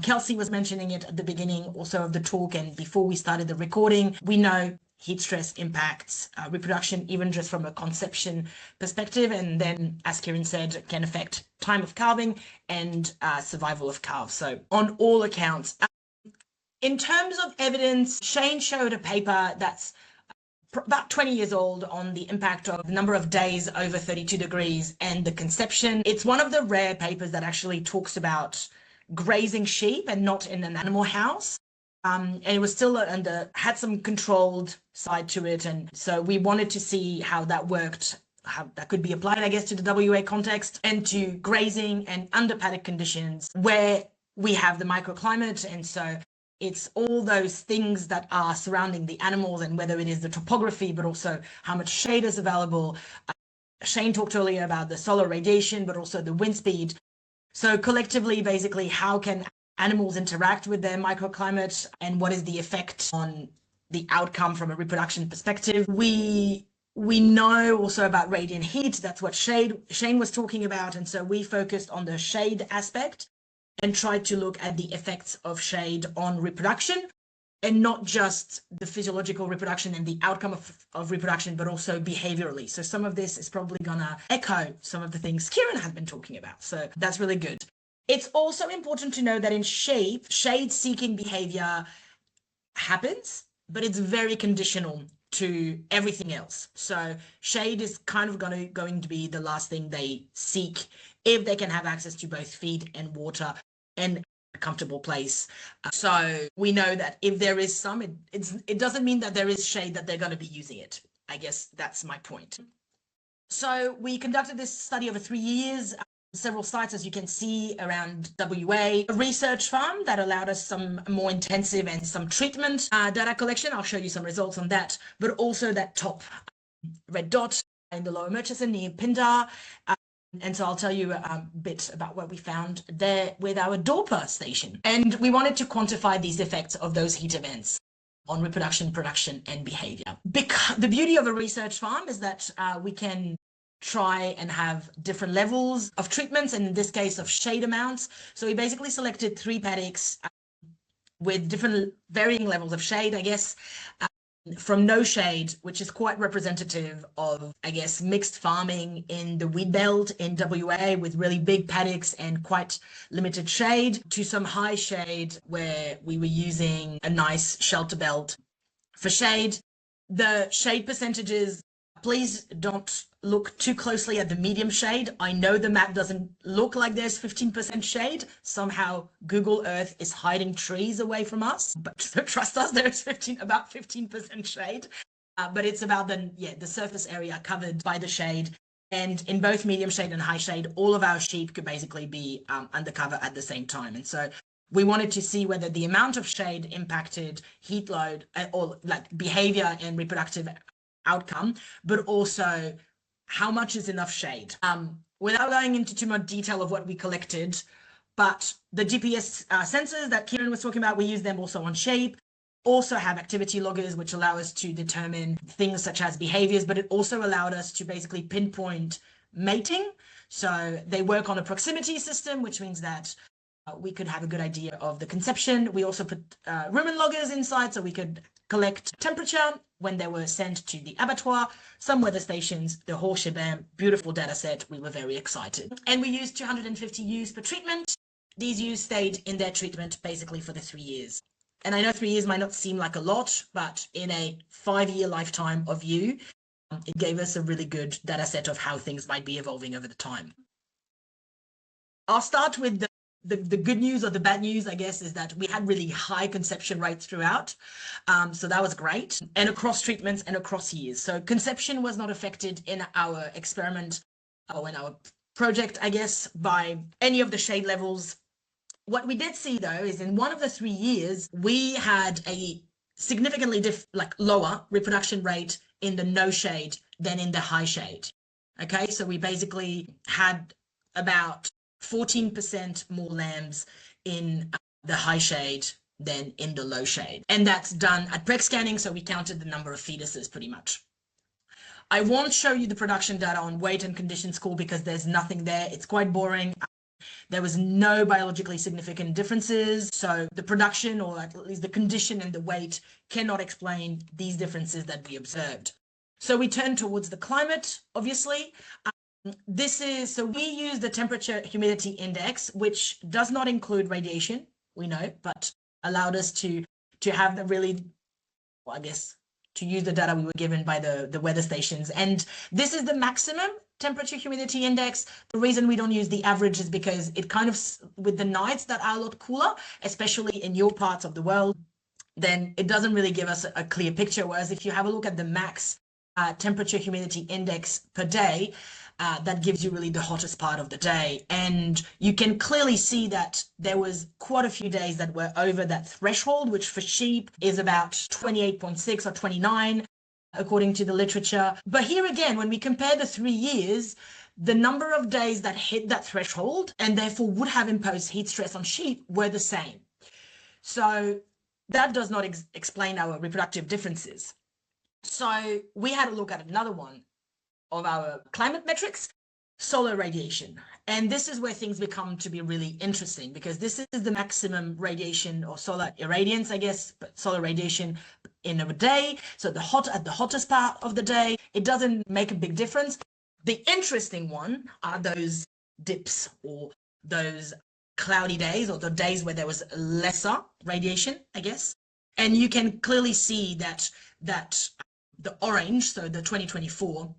Kelsey was mentioning it at the beginning also of the talk, and before we started the recording, we know heat stress impacts reproduction, even just from a conception perspective, and then, as Kieren said, can affect time of calving and survival of calves. So on all accounts. In terms of evidence, Shane showed a paper that's about 20 years old on the impact of the number of days over 32 degrees and the conception. It's one of the rare papers that actually talks about grazing sheep and not in an animal house. And it was still had some controlled side to it. And so we wanted to see how that worked, how that could be applied, I guess, to the WA context and to grazing and under paddock conditions where we have the microclimate. And so it's all those things that are surrounding the animals, and whether it is the topography, but also how much shade is available. Shane talked earlier about the solar radiation, but also the wind speed. So collectively, basically, how can animals interact with their microclimate and what is the effect on the outcome from a reproduction perspective? We know also about radiant heat. That's what Shane was talking about. And so we focused on the shade aspect and tried to look at the effects of shade on reproduction, and not just the physiological reproduction and the outcome of reproduction, but also behaviorally. So some of this is probably gonna echo some of the things Kieren has been talking about. So that's really good. It's also important to know that in sheep, shade-seeking behavior happens, but it's very conditional to everything else. So shade is kind of going to be the last thing they seek if they can have access to both feed and water and a comfortable place. So we know that if there is some, it doesn't mean that there is shade that they're going to be using it. I guess that's my point. So we conducted this study over 3 years, several sites, as you can see, around WA, a research farm that allowed us some more intensive and some treatment data collection. I'll show you some results on that, but also that top red dot in the Lower Murchison near Pindar. And so I'll tell you a bit about what we found there with our 𝙃𝙪𝙪 station. And we wanted to quantify these effects of those heat events on reproduction, production, and behavior. Because the beauty of a research farm is that we can try and have different levels of treatments, and in this case of shade amounts. So we basically selected 3 paddocks with different varying levels of shade, I guess, from no shade, which is quite representative of, I guess, mixed farming in the wheat belt in WA with really big paddocks and quite limited shade, to some high shade where we were using a nice shelter belt for shade. The shade percentages, please don't look too closely at the medium shade. I know the map doesn't look like there's 15% shade. Somehow Google Earth is hiding trees away from us, but so trust us, there's about 15% shade. But it's about the surface area covered by the shade. And in both medium shade and high shade, all of our sheep could basically be undercover at the same time. And so we wanted to see whether the amount of shade impacted heat load or like behavior and reproductive outcome, but also how much is enough shade. Without going into too much detail of what we collected, but the GPS sensors that Kieren was talking about, we use them also on sheep. Also have activity loggers, which allow us to determine things such as behaviors, but it also allowed us to basically pinpoint mating. So they work on a proximity system, which means that we could have a good idea of the conception. We also put rumen loggers inside, so we could collect temperature when they were sent to the abattoir, some weather stations, the whole shebang. Beautiful data set. We were very excited. And we used 250 ewes per treatment. These ewes stayed in their treatment basically for the 3 years. And I know 3 years might not seem like a lot, but in a 5-year lifetime of ewe, it gave us a really good data set of how things might be evolving over the time. I'll start with the good news or the bad news, I guess, is that we had really high conception rates throughout. So that was great. And across treatments and across years. So conception was not affected in our experiment or in our project, I guess, by any of the shade levels. What we did see, though, is in one of the 3 years, we had a significantly lower reproduction rate in the no shade than in the high shade. Okay, so we basically had about 14% more lambs in the high shade than in the low shade. And that's done at preg scanning, so we counted the number of fetuses pretty much. I won't show you the production data on weight and condition score because there's nothing there. It's quite boring. There was no biologically significant differences. So the production, or at least the condition and the weight, cannot explain these differences that we observed. So we turn towards the climate, obviously. So we use the temperature humidity index, which does not include radiation, we know, but allowed us to have the really, well, I guess, to use the data we were given by the weather stations. And this is the maximum temperature humidity index. The reason we don't use the average is because it kind of, with the nights that are a lot cooler, especially in your parts of the world, then it doesn't really give us a clear picture. Whereas if you have a look at the max temperature humidity index per day, that gives you really the hottest part of the day. And you can clearly see that there was quite a few days that were over that threshold, which for sheep is about 28.6 or 29, according to the literature. But here again, when we compare the 3 years, the number of days that hit that threshold and therefore would have imposed heat stress on sheep were the same. So that does not explain our reproductive differences. So we had a look at another one of our climate metrics, solar radiation. And this is where things become to be really interesting, because this is the maximum radiation or solar irradiance, I guess, but solar radiation in a day. So at the hottest part of the day, it doesn't make a big difference. The interesting one are those dips or those cloudy days, or the days where there was lesser radiation, I guess. And you can clearly see that the orange, so the 2024,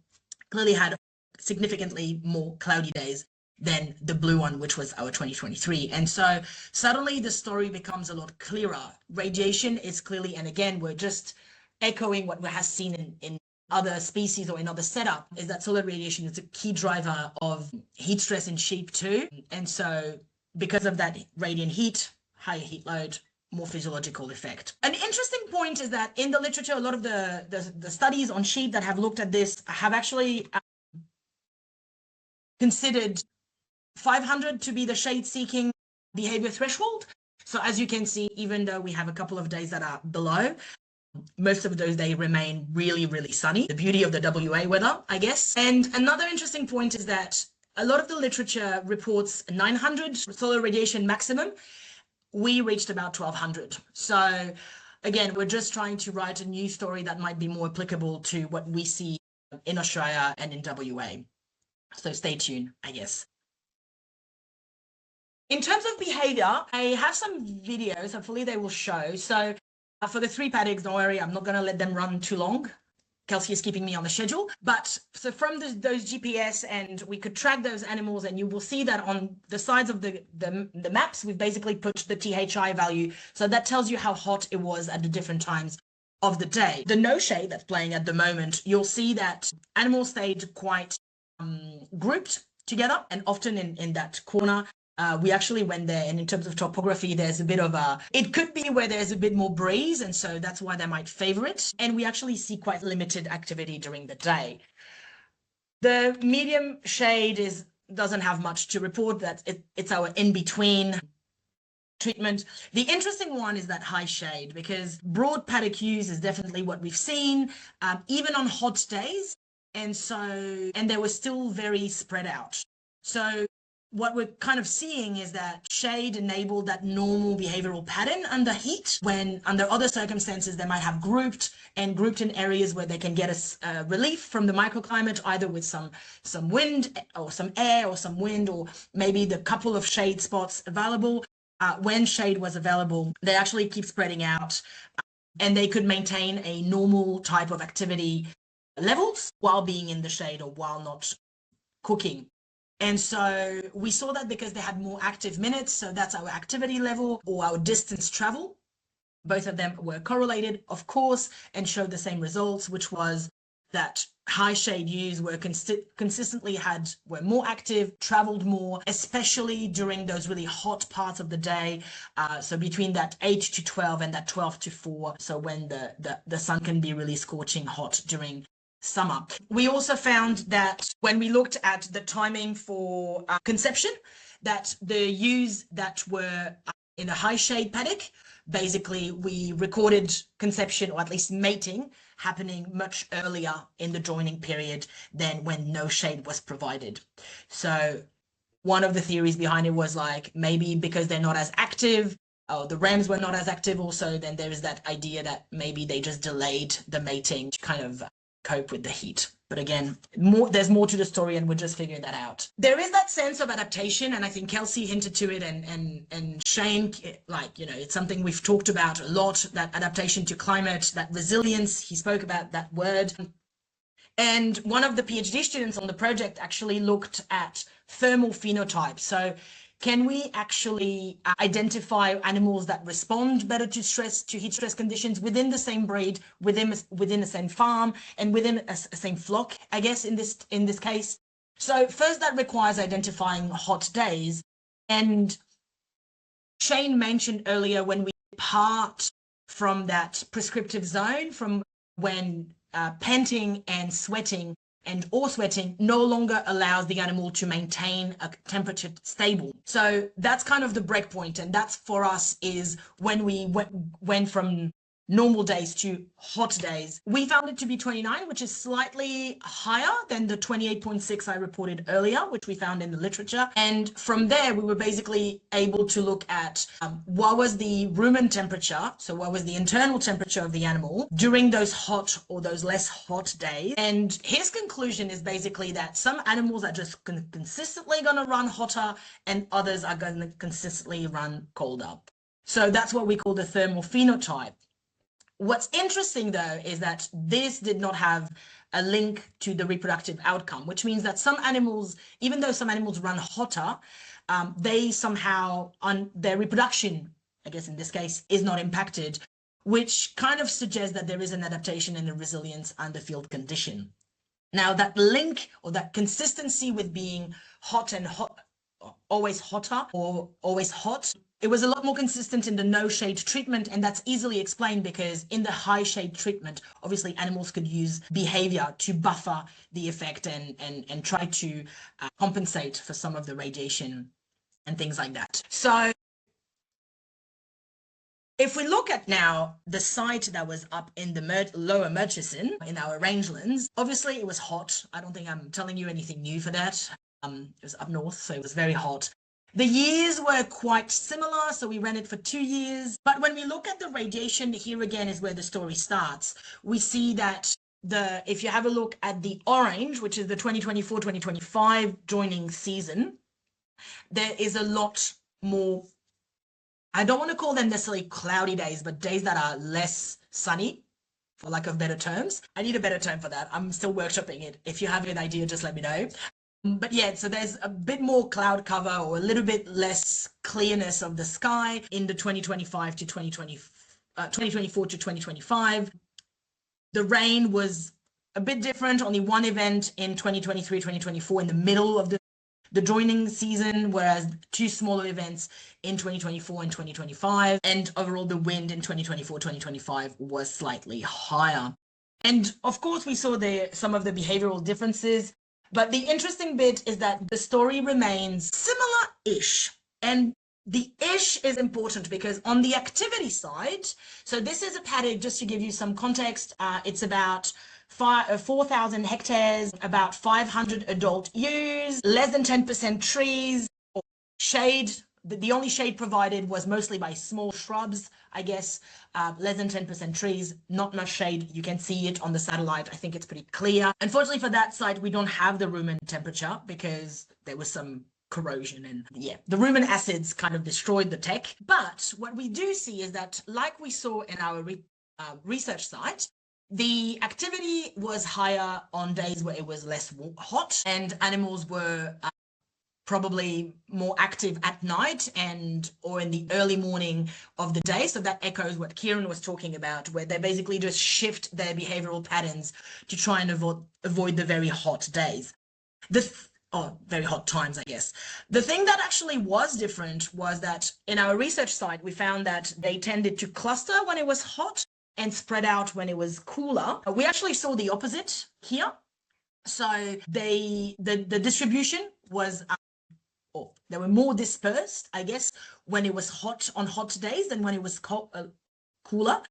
clearly had significantly more cloudy days than the blue one, which was our 2023. And so suddenly the story becomes a lot clearer. Radiation is clearly, and again, we're just echoing what we have seen in other species or in other setup, is that solar radiation is a key driver of heat stress in sheep too. And so because of that radiant heat, higher heat load, more physiological effect. An interesting point is that in the literature, a lot of the studies on sheep that have looked at this have actually considered 500 to be the shade-seeking behavior threshold. So as you can see, even though we have a couple of days that are below, most of those days remain really, really sunny. The beauty of the WA weather, I guess. And another interesting point is that a lot of the literature reports 900 solar radiation maximum. We reached about 1200. So again, we're just trying to write a new story that might be more applicable to what we see in Australia and in WA. So stay tuned, I guess. In terms of behavior, I have some videos, hopefully they will show. So for the 3 paddocks, don't worry, I'm not going to let them run too long. Kelsey is keeping me on the schedule. But so from those GPS, and we could track those animals, and you will see that on the sides of the maps, we've basically put the THI value. So that tells you how hot it was at the different times of the day. The no shade that's playing at the moment, you'll see that animals stayed quite grouped together, and often in that corner. We actually went there, and in terms of topography, there's a bit of it could be where there's a bit more breeze, and so that's why they might favor it. And we actually see quite limited activity during the day. The medium shade doesn't have much to report. That it's our in-between treatment. The interesting one is that high shade, because broad paddock use is definitely what we've seen, even on hot days. And they were still very spread out. So what we're kind of seeing is that shade enabled that normal behavioral pattern under heat, when under other circumstances they might have grouped in areas where they can get a relief from the microclimate, either with some wind or some air or some wind, or maybe the couple of shade spots available. When shade was available, they actually keep spreading out, and they could maintain a normal type of activity levels while being in the shade or while not cooking. And so we saw that because they had more active minutes, so that's our activity level or our distance travel. Both of them were correlated, of course, and showed the same results, which was that high shade use were consistently were more active, traveled more, especially during those really hot parts of the day. So between that 8 to 12 and that 12 to 4. So when the sun can be really scorching hot during summer. We also found that when we looked at the timing for conception, that the ewes that were in a high shade paddock, basically we recorded conception, or at least mating, happening much earlier in the joining period than when no shade was provided. So one of the theories behind it was like, maybe because they're not as active, the rams were not as active also, then there is that idea that maybe they just delayed the mating to kind of cope with the heat. But again, there's more to the story, and we're just figuring that out. There is that sense of adaptation, and I think Kelsey hinted to it, and Shane, like, you know, it's something we've talked about a lot, that adaptation to climate, that resilience. He spoke about that word. And one of the PhD students on the project actually looked at thermal phenotypes. So can we actually identify animals that respond better to heat stress conditions within the same breed, within the same farm, and within a same flock, I guess, in this case? So first, that requires identifying hot days. And Shane mentioned earlier, when we depart from that prescriptive zone, from when panting and sweating or sweating no longer allows the animal to maintain a temperature stable. So that's kind of the break point, and that's for us is when we went from normal days to hot days. We found it to be 29, which is slightly higher than the 28.6 I reported earlier, which we found in the literature. And from there, we were basically able to look at what was the rumen temperature, so what was the internal temperature of the animal during those hot or those less hot days. And his conclusion is basically that some animals are just consistently going to run hotter, and others are going to consistently run colder. So that's what we call the thermal phenotype. What's interesting, though, is that this did not have a link to the reproductive outcome, which means that some animals, even though some animals run hotter, they somehow, on their reproduction, I guess in this case, is not impacted, which kind of suggests that there is an adaptation and a resilience under field condition. Now, that link or that consistency with being hot and hot, always hotter or always hot, it was a lot more consistent in the no shade treatment, and that's easily explained because in the high shade treatment, obviously animals could use behavior to buffer the effect and try to compensate for some of the radiation and things like that. So if we look at now the site that was up in the lower Murchison in our rangelands, obviously it was hot. I don't think I'm telling you anything new for that. It was up north, so it was very hot. The years were quite similar, so we ran it for 2 years. But when we look at the radiation, here again is where the story starts. We see that if you have a look at the orange, which is the 2024-2025 joining season, there is a lot more, I don't want to call them necessarily cloudy days, but days that are less sunny for lack of better terms. I need a better term for that. I'm still workshopping it. If you have an idea, just let me know. But yeah, so there's a bit more cloud cover or a little bit less clearness of the sky in the 2024 to 2025. The rain was a bit different, only one event in 2023, 2024 in the middle of the joining season, whereas two smaller events in 2024 and 2025. And overall, the wind in 2024, 2025 was slightly higher. And of course, we saw some of the behavioral differences. But the interesting bit is that the story remains similar-ish. And the ish is important because on the activity side, so this is a paddock, just to give you some context, it's about 4,000 hectares, about 500 adult ewes, less than 10% trees, or shade. The only shade provided was mostly by small shrubs, I guess, less than 10% trees, not much shade. You can see it on the satellite. I think it's pretty clear. Unfortunately for that site, we don't have the rumen temperature because there was some corrosion and yeah, the rumen acids kind of destroyed the tech. But what we do see is that, like we saw in our research site, the activity was higher on days where it was less hot and animals were probably more active at night or in the early morning of the day. So that echoes what Kieren was talking about, where they basically just shift their behavioral patterns to try and avoid the very hot days. Very hot times, I guess. The thing that actually was different was that in our research site, we found that they tended to cluster when it was hot and spread out when it was cooler. We actually saw the opposite here. So the distribution was they were more dispersed, I guess, when it was hot on hot days than when it was cooler.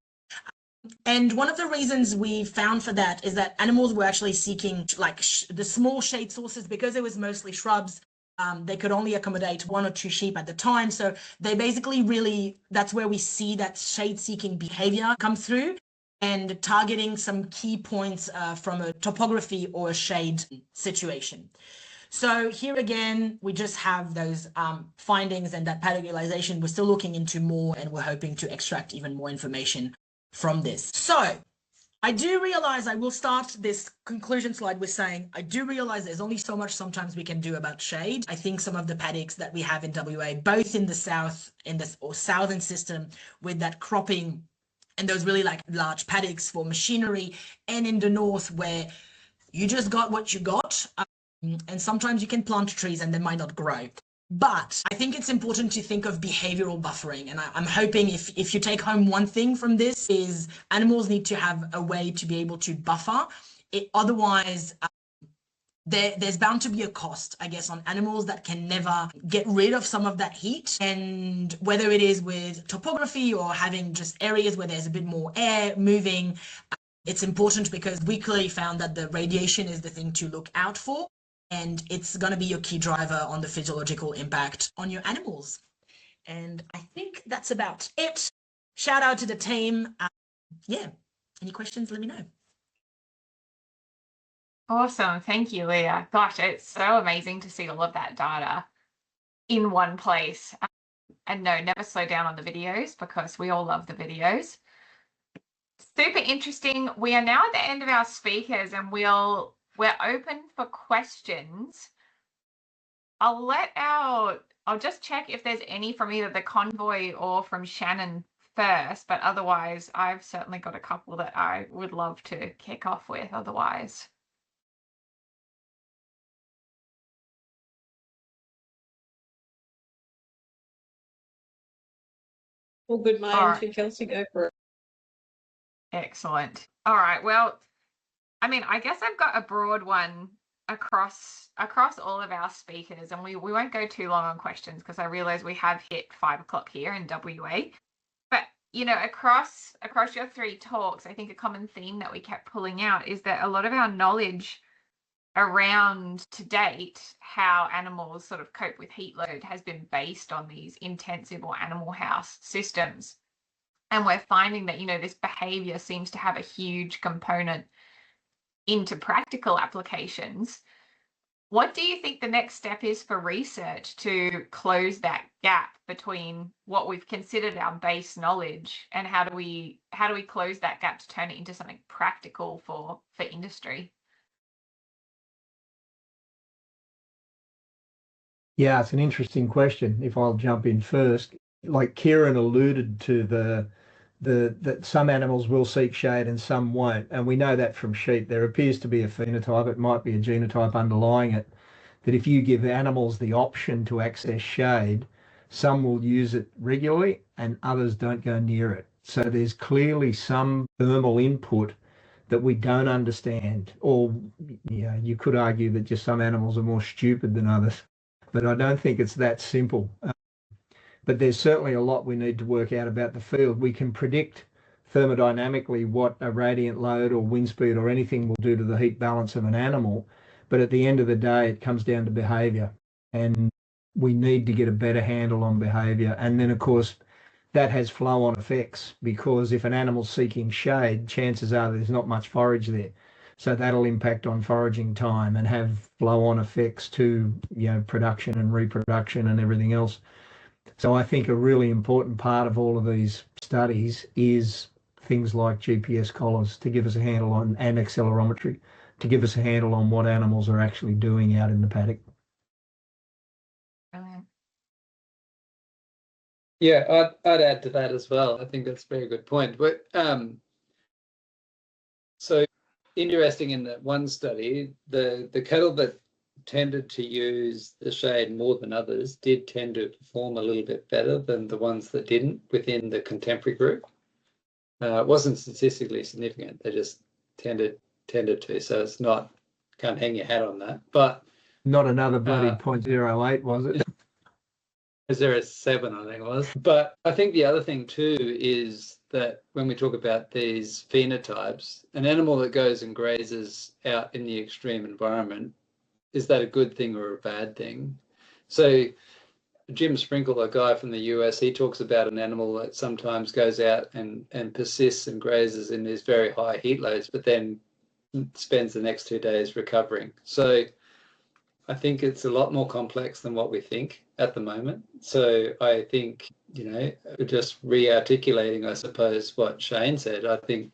And one of the reasons we found for that is that animals were actually seeking like the small shade sources because it was mostly shrubs. They could only accommodate 1 or 2 sheep at the time. So they basically that's where we see that shade-seeking behavior come through and targeting some key points from a topography or a shade situation. So here again, we just have those findings and that paddock utilization. We're still looking into more and we're hoping to extract even more information from this. So I do realize, I will start this conclusion slide with saying, I do realize there's only so much sometimes we can do about shade. I think some of the paddocks that we have in WA, both in the south, southern system with that cropping and those really like large paddocks for machinery, and in the north where you just got what you got. And sometimes you can plant trees and they might not grow. But I think it's important to think of behavioral buffering. And I'm hoping if you take home one thing from this is animals need to have a way to be able to buffer. Otherwise, there's bound to be a cost, I guess, on animals that can never get rid of some of that heat. And whether it is with topography or having just areas where there's a bit more air moving, it's important because we clearly found that the radiation is the thing to look out for. And it's going to be your key driver on the physiological impact on your animals. And I think that's about it. Shout out to the team. Yeah, any questions, let me know. Awesome. Thank you, Leah. Gosh, it's so amazing to see all of that data in one place. And no, never slow down on the videos because we all love the videos. Super interesting. We are now at the end of our speakers and we're open for questions. I'll just check if there's any from either the convoy or from Shannon first, but otherwise I've certainly got a couple that I would love to kick off with otherwise. All good, mate. Right. Kelsey, go for it. Excellent. All right. Well, I mean, I guess I've got a broad one across all of our speakers, and we won't go too long on questions because I realize we have hit 5 o'clock here in WA. But you know, across your 3 talks, I think a common theme that we kept pulling out is that a lot of our knowledge around to date how animals sort of cope with heat load has been based on these intensive or animal house systems. And we're finding that, you know, this behavior seems to have a huge component into practical applications. What do you think the next step is for research to close that gap between what we've considered our base knowledge, and how do we close that gap to turn it into something practical for industry? Yeah, it's an interesting question. If I'll jump in first, like Kieren alluded to that some animals will seek shade and some won't, and we know that from sheep. There appears to be a phenotype, it might be a genotype underlying it, that if you give animals the option to access shade, some will use it regularly and others don't go near it. So there's clearly some thermal input that we don't understand, or you could argue that just some animals are more stupid than others, but I don't think it's that simple. But there's certainly a lot we need to work out about the field. We can predict thermodynamically what a radiant load or wind speed or anything will do to the heat balance of an animal, but at the end of the day, it comes down to behaviour, and we need to get a better handle on behaviour. And then, of course, that has flow-on effects, because if an animal's seeking shade, chances are there's not much forage there. So that'll impact on foraging time and have flow-on effects to production and reproduction and everything else. So I think a really important part of all of these studies is things like GPS collars to give us a handle on, and accelerometry to give us a handle on what animals are actually doing out in the paddock. Yeah, I'd add to that as well. I think that's a very good point. But so interesting, in that one study, the cattle that tended to use the shade more than others did tend to perform a little bit better than the ones that didn't within the contemporary group. It wasn't statistically significant. They just tended to. So it's not, can't hang your hat on that. But not another bloody 0.08, was it? 0.07, I think it was. But I think the other thing too is that when we talk about these phenotypes, an animal that goes and grazes out in the extreme environment, is that a good thing or a bad thing? So Jim Sprinkle, a guy from the US, he talks about an animal that sometimes goes out and persists and grazes in these very high heat loads, but then spends the next 2 days recovering. So I think it's a lot more complex than what we think at the moment. So I think, just re-articulating, I suppose, what Shane said, I think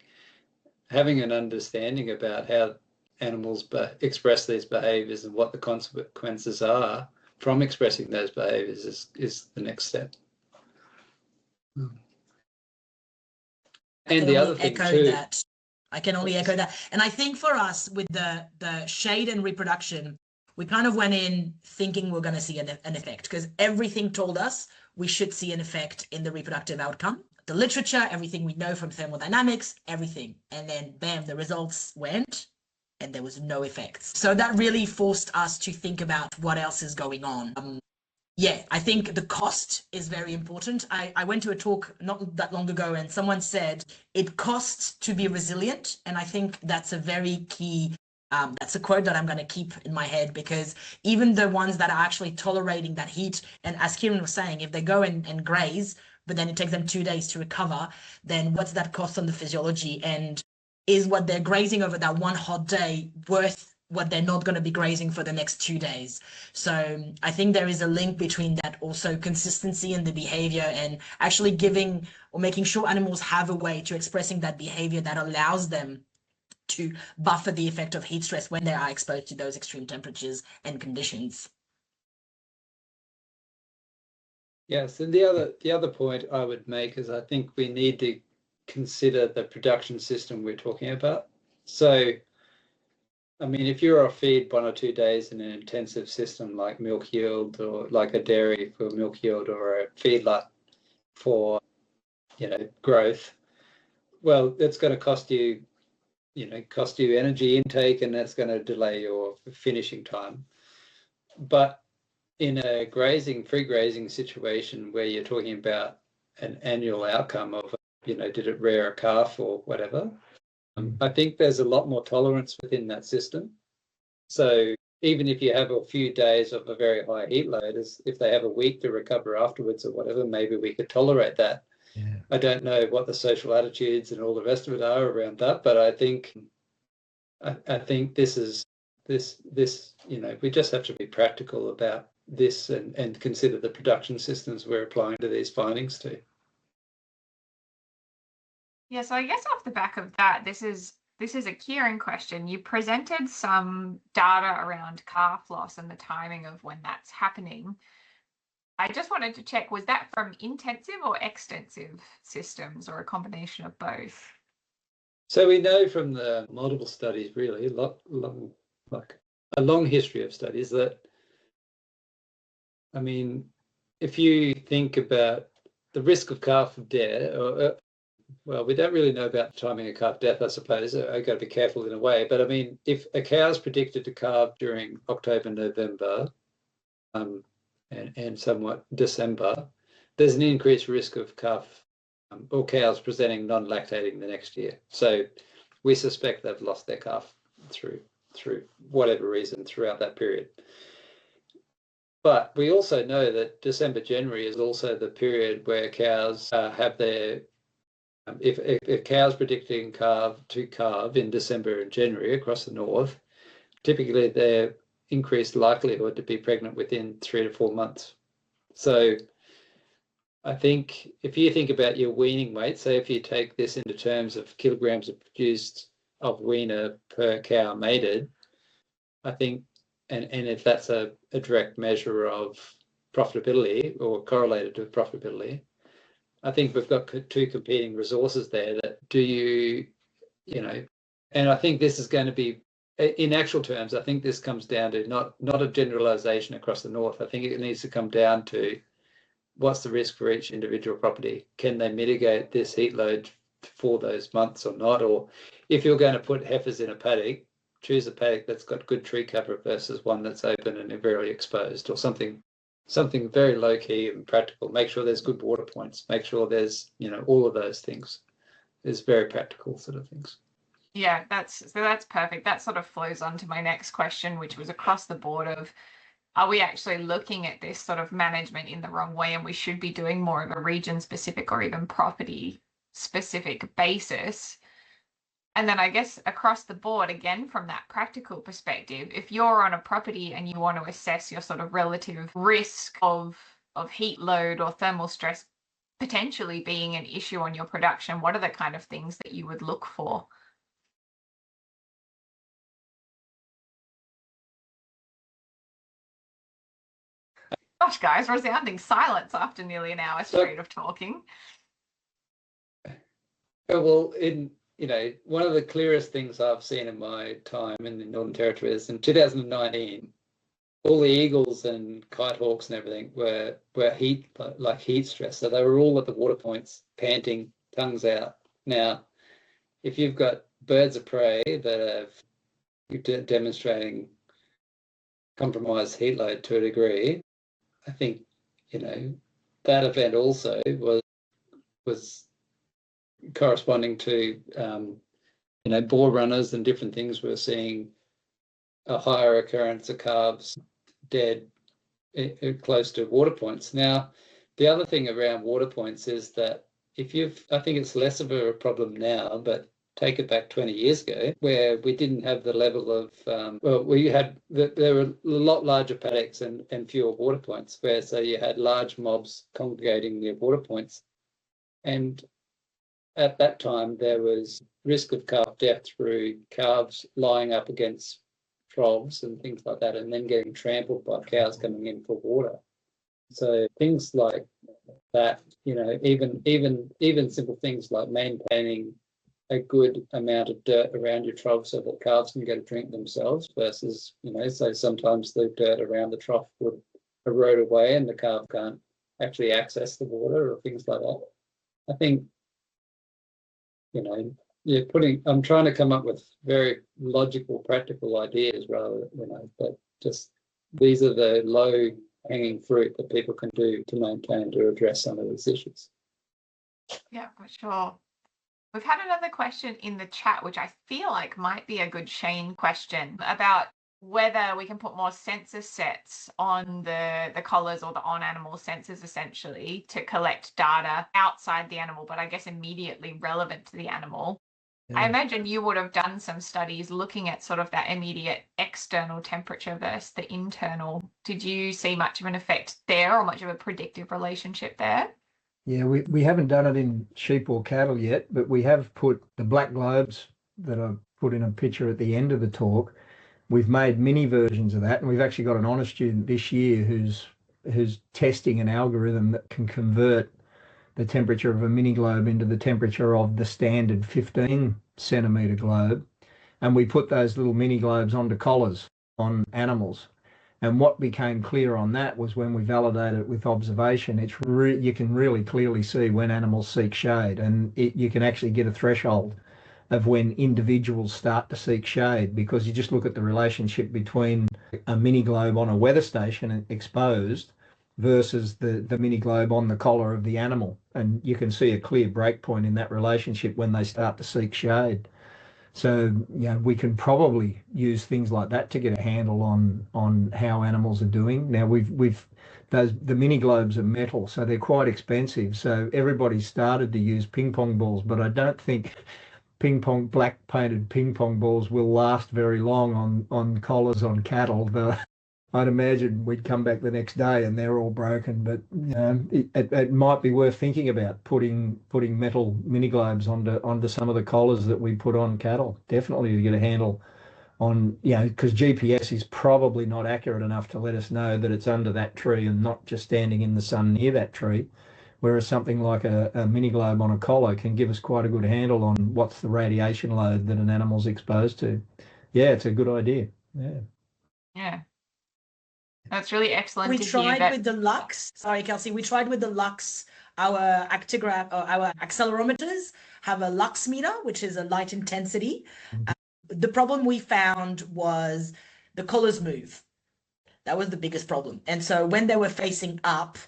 having an understanding about how animals express these behaviours and what the consequences are from expressing those behaviours is the next step. And the other thing too, I can only echo that. And I think for us, with the shade and reproduction, we kind of went in thinking we're going to see an effect, because everything told us we should see an effect in the reproductive outcome. The literature, everything we know from thermodynamics, everything. And then bam, the results went and there was no effects. So that really forced us to think about what else is going on. Yeah, I think the cost is very important. I went to a talk not that long ago and someone said it costs to be resilient. And I think that's a very key, that's a quote that I'm going to keep in my head, because even the ones that are actually tolerating that heat, and as Kieren was saying, if they go and graze, but then it takes them 2 days to recover, then what's that cost on the physiology? And is what they're grazing over that one hot day worth what they're not going to be grazing for the next 2 days? So I think there is a link between that, also consistency in the behavior, and actually giving or making sure animals have a way to expressing that behavior that allows them to buffer the effect of heat stress when they are exposed to those extreme temperatures and conditions. Yes, and the other point I would make is I think we need to consider the production system we're talking about. So, I mean, if you're off feed 1 or 2 days in an intensive system like milk yield, or like a dairy for milk yield, or a feedlot for, growth, well, it's going to cost you energy intake, and that's going to delay your finishing time. But in a free grazing situation where you're talking about an annual outcome of, did it rear a calf or whatever, I think there's a lot more tolerance within that system. So even if you have a few days of a very high heat load, if they have a week to recover afterwards or whatever, maybe we could tolerate that. Yeah. I don't know what the social attitudes and all the rest of it are around that, but I think this is this, we just have to be practical about this and consider the production systems we're applying to these findings to. Yeah, so I guess off the back of that, this is a Kieren question. You presented some data around calf loss and the timing of when that's happening. I just wanted to check, was that from intensive or extensive systems, or a combination of both? So we know from the multiple studies, really, a long history of studies that, I mean, if you think about the risk of calf death, well, we don't really know about timing of calf death, I suppose. I've got to be careful in a way. But I mean, if a cow's predicted to calve during October, November, and somewhat December, there's an increased risk of calf or cows presenting non-lactating the next year. So we suspect they've lost their calf through whatever reason throughout that period. But we also know that December, January is also the period where cows have their, if cows predicting to calve in December and January across the north, typically they're increased likelihood to be pregnant within 3 to 4 months. So I think if you think about your weaning weight, say if you take this into terms of kilograms of produced of weaner per cow mated, I think, and if that's a direct measure of profitability or correlated to profitability, I think we've got two competing resources there that and I think this is going to be, in actual terms, I think this comes down to not a generalization across the north. I think it needs to come down to what's the risk for each individual property. Can they mitigate this heat load for those months or not? Or if you're going to put heifers in a paddock, choose a paddock that's got good tree cover versus one that's open and very exposed, or something very low key and practical. Make sure there's good water points. Make sure there's, all of those things. There's very practical sort of things. Yeah, that's perfect. That sort of flows on to my next question, which was across the board of, are we actually looking at this sort of management in the wrong way, and we should be doing more of a region specific or even property specific basis? And then I guess across the board, again, from that practical perspective, if you're on a property and you want to assess your sort of relative risk of heat load or thermal stress potentially being an issue on your production, what are the kind of things that you would look for? Gosh, guys, resounding silence after nearly an hour straight of talking. Well, one of the clearest things I've seen in my time in the Northern Territory is in 2019, all the eagles and kite hawks and everything were heat stress. So they were all at the water points, panting, tongues out. Now, if you've got birds of prey that are demonstrating compromised heat load to a degree, I think, that event also was corresponding to, boar runners and different things. We're seeing a higher occurrence of calves dead close to water points. Now, the other thing around water points is that I think it's less of a problem now, but take it back 20 years ago, where we didn't have the level of, there were a lot larger paddocks and fewer water points, so you had large mobs congregating near water points. And at that time, there was risk of calf death through calves lying up against troughs and things like that, and then getting trampled by cows coming in for water. So things like that, even simple things like maintaining a good amount of dirt around your trough so that calves can get a drink themselves versus, so sometimes the dirt around the trough would erode away and the calf can't actually access the water or things like that. I think, I'm trying to come up with very logical, practical ideas rather than, but just these are the low hanging fruit that people can do to maintain, to address some of these issues. Yeah, for sure. We've had another question in the chat, which I feel like might be a good Shane question, about whether we can put more sensor sets on the collars or the on-animal sensors, essentially, to collect data outside the animal, but I guess immediately relevant to the animal. I imagine you would have done some studies looking at sort of that immediate external temperature versus the internal. Did you see much of an effect there or much of a predictive relationship there? Yeah, we haven't done it in sheep or cattle yet, but we have put the black globes that I put in a picture at the end of the talk. We've made mini versions of that, and we've actually got an honours student this year who's testing an algorithm that can convert the temperature of a mini globe into the temperature of the standard 15 centimetre globe. And we put those little mini globes onto collars on animals. And what became clear on that was when we validated it with observation, you can really clearly see when animals seek shade, and you can actually get a threshold of when individuals start to seek shade, because you just look at the relationship between a mini globe on a weather station exposed versus the mini globe on the collar of the animal. And you can see a clear break point in that relationship when they start to seek shade. So, we can probably use things like that to get a handle on how animals are doing. Now, the mini globes are metal, so they're quite expensive. So everybody started to use ping pong balls, but I don't think black painted ping pong balls will last very long on collars on cattle. I'd imagine we'd come back the next day and they're all broken, but it might be worth thinking about putting metal mini globes onto some of the collars that we put on cattle, definitely to get a handle on, because GPS is probably not accurate enough to let us know that it's under that tree and not just standing in the sun near that tree, whereas something like a mini globe on a collar can give us quite a good handle on what's the radiation load that an animal's exposed to. Yeah, it's a good idea. Yeah. That's really excellent. We tried with the Lux. Sorry, Kelsey. We tried with the Lux. Our actigraph or our accelerometers have a lux meter, which is a light intensity. The problem we found was the collars move. That was the biggest problem. And so when they were facing up,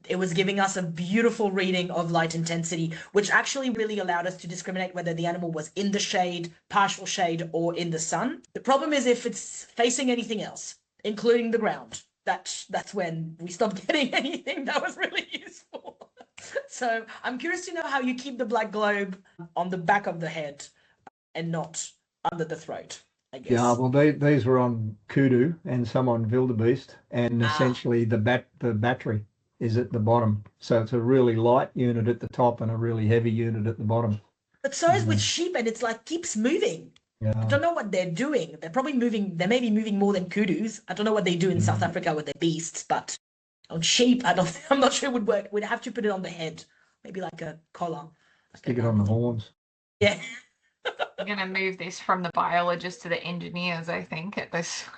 it was giving us a beautiful reading of light intensity, which actually really allowed us to discriminate whether the animal was in the shade, partial shade, or in the sun. The problem is if it's facing anything else, including the ground, that's when we stopped getting anything that was really useful. So I'm curious to know how you keep the black globe on the back of the head and not under the throat, I guess. Yeah, well, these were on kudu and some on wildebeest, and essentially the battery is at the bottom. So it's a really light unit at the top and a really heavy unit at the bottom. But so is with sheep, and it's like keeps moving. Yeah. I don't know what they're doing. They're probably moving. They may be moving more than kudus. I don't know what they do in South Africa with their beasts, but on sheep, I'm not sure it would work. We'd have to put it on the head, maybe like a collar. Stick it on the horns. Yeah. We're going to move this from the biologists to the engineers, I think, at this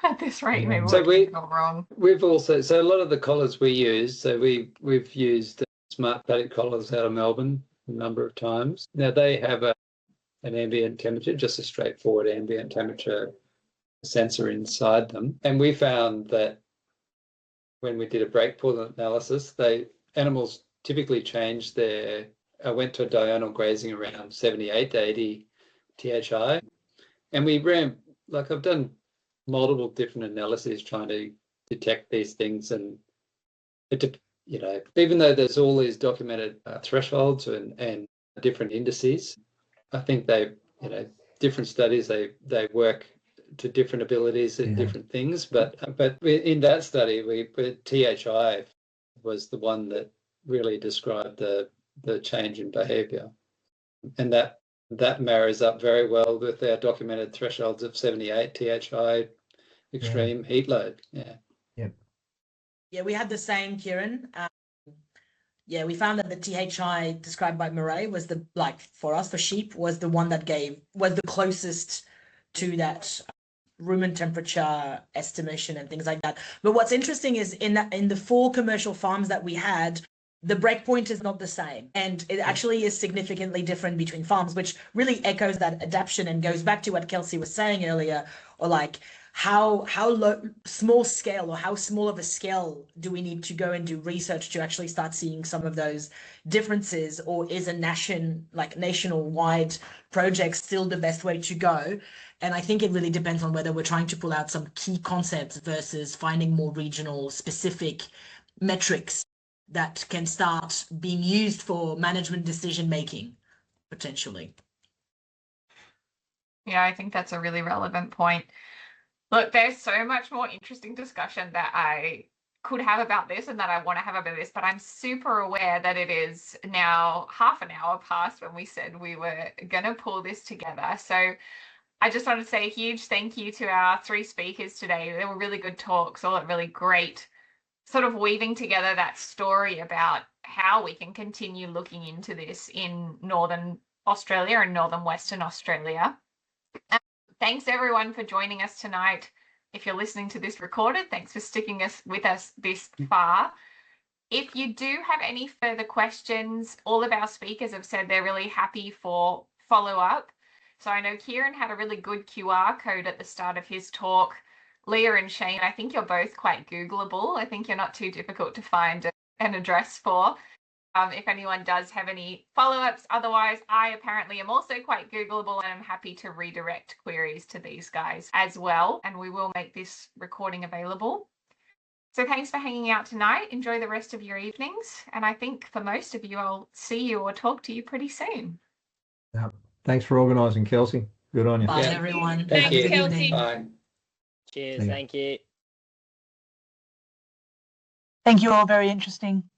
rate. Maybe So we're go wrong. We've also, so a lot of the collars we use, so we've used smart paddock collars out of Melbourne a number of times. Now they have an ambient temperature, just a straightforward ambient temperature sensor inside them. And we found that when we did a breakpoint analysis, animals typically changed went to a diurnal grazing around 78 to 80 THI. And we ran, I've done multiple different analyses trying to detect these things. And, even though there's all these documented thresholds and different indices, I think different studies, they work to different abilities and different things. But in that study, THI was the one that really described the change in behaviour, and that marries up very well with our documented thresholds of 78 THI extreme heat load. Yeah, we had the same, Kieren. We found that the THI described by Murray was for sheep, was the one that was the closest to that rumen temperature estimation and things like that. But what's interesting is in the 4 commercial farms that we had, the breakpoint is not the same. And it actually is significantly different between farms, which really echoes that adaptation and goes back to what Kelsey was saying earlier, or how small scale or how small of a scale do we need to go and do research to actually start seeing some of those differences, or is a national-wide project still the best way to go? And I think it really depends on whether we're trying to pull out some key concepts versus finding more regional specific metrics that can start being used for management decision making potentially. Yeah, I think that's a really relevant point. Look, there's so much more interesting discussion that I could have about this and that I want to have about this, but I'm super aware that it is now half an hour past when we said we were going to pull this together. So I just want to say a huge thank you to our 3 speakers today. They were really good talks, all really great, sort of weaving together that story about how we can continue looking into this in Northern Australia and Northern Western Australia. Thanks everyone for joining us tonight. If you're listening to this recorded, thanks for sticking with us this far. If you do have any further questions, all of our speakers have said they're really happy for follow-up. So I know Kieren had a really good QR code at the start of his talk. Leah and Shane, I think you're both quite Googleable. I think you're not too difficult to find an address for. If anyone does have any follow-ups. Otherwise, I apparently am also quite Googleable, and I'm happy to redirect queries to these guys as well. And we will make this recording available. So thanks for hanging out tonight. Enjoy the rest of your evenings. And I think for most of you, I'll see you or talk to you pretty soon. Yeah. Thanks for organising, Kelsey. Good on you. Bye, Yeah. everyone. Thank Have a you. good Kelsey. evening. Bye. Cheers. See ya. Thank you. Thank you all. Very interesting.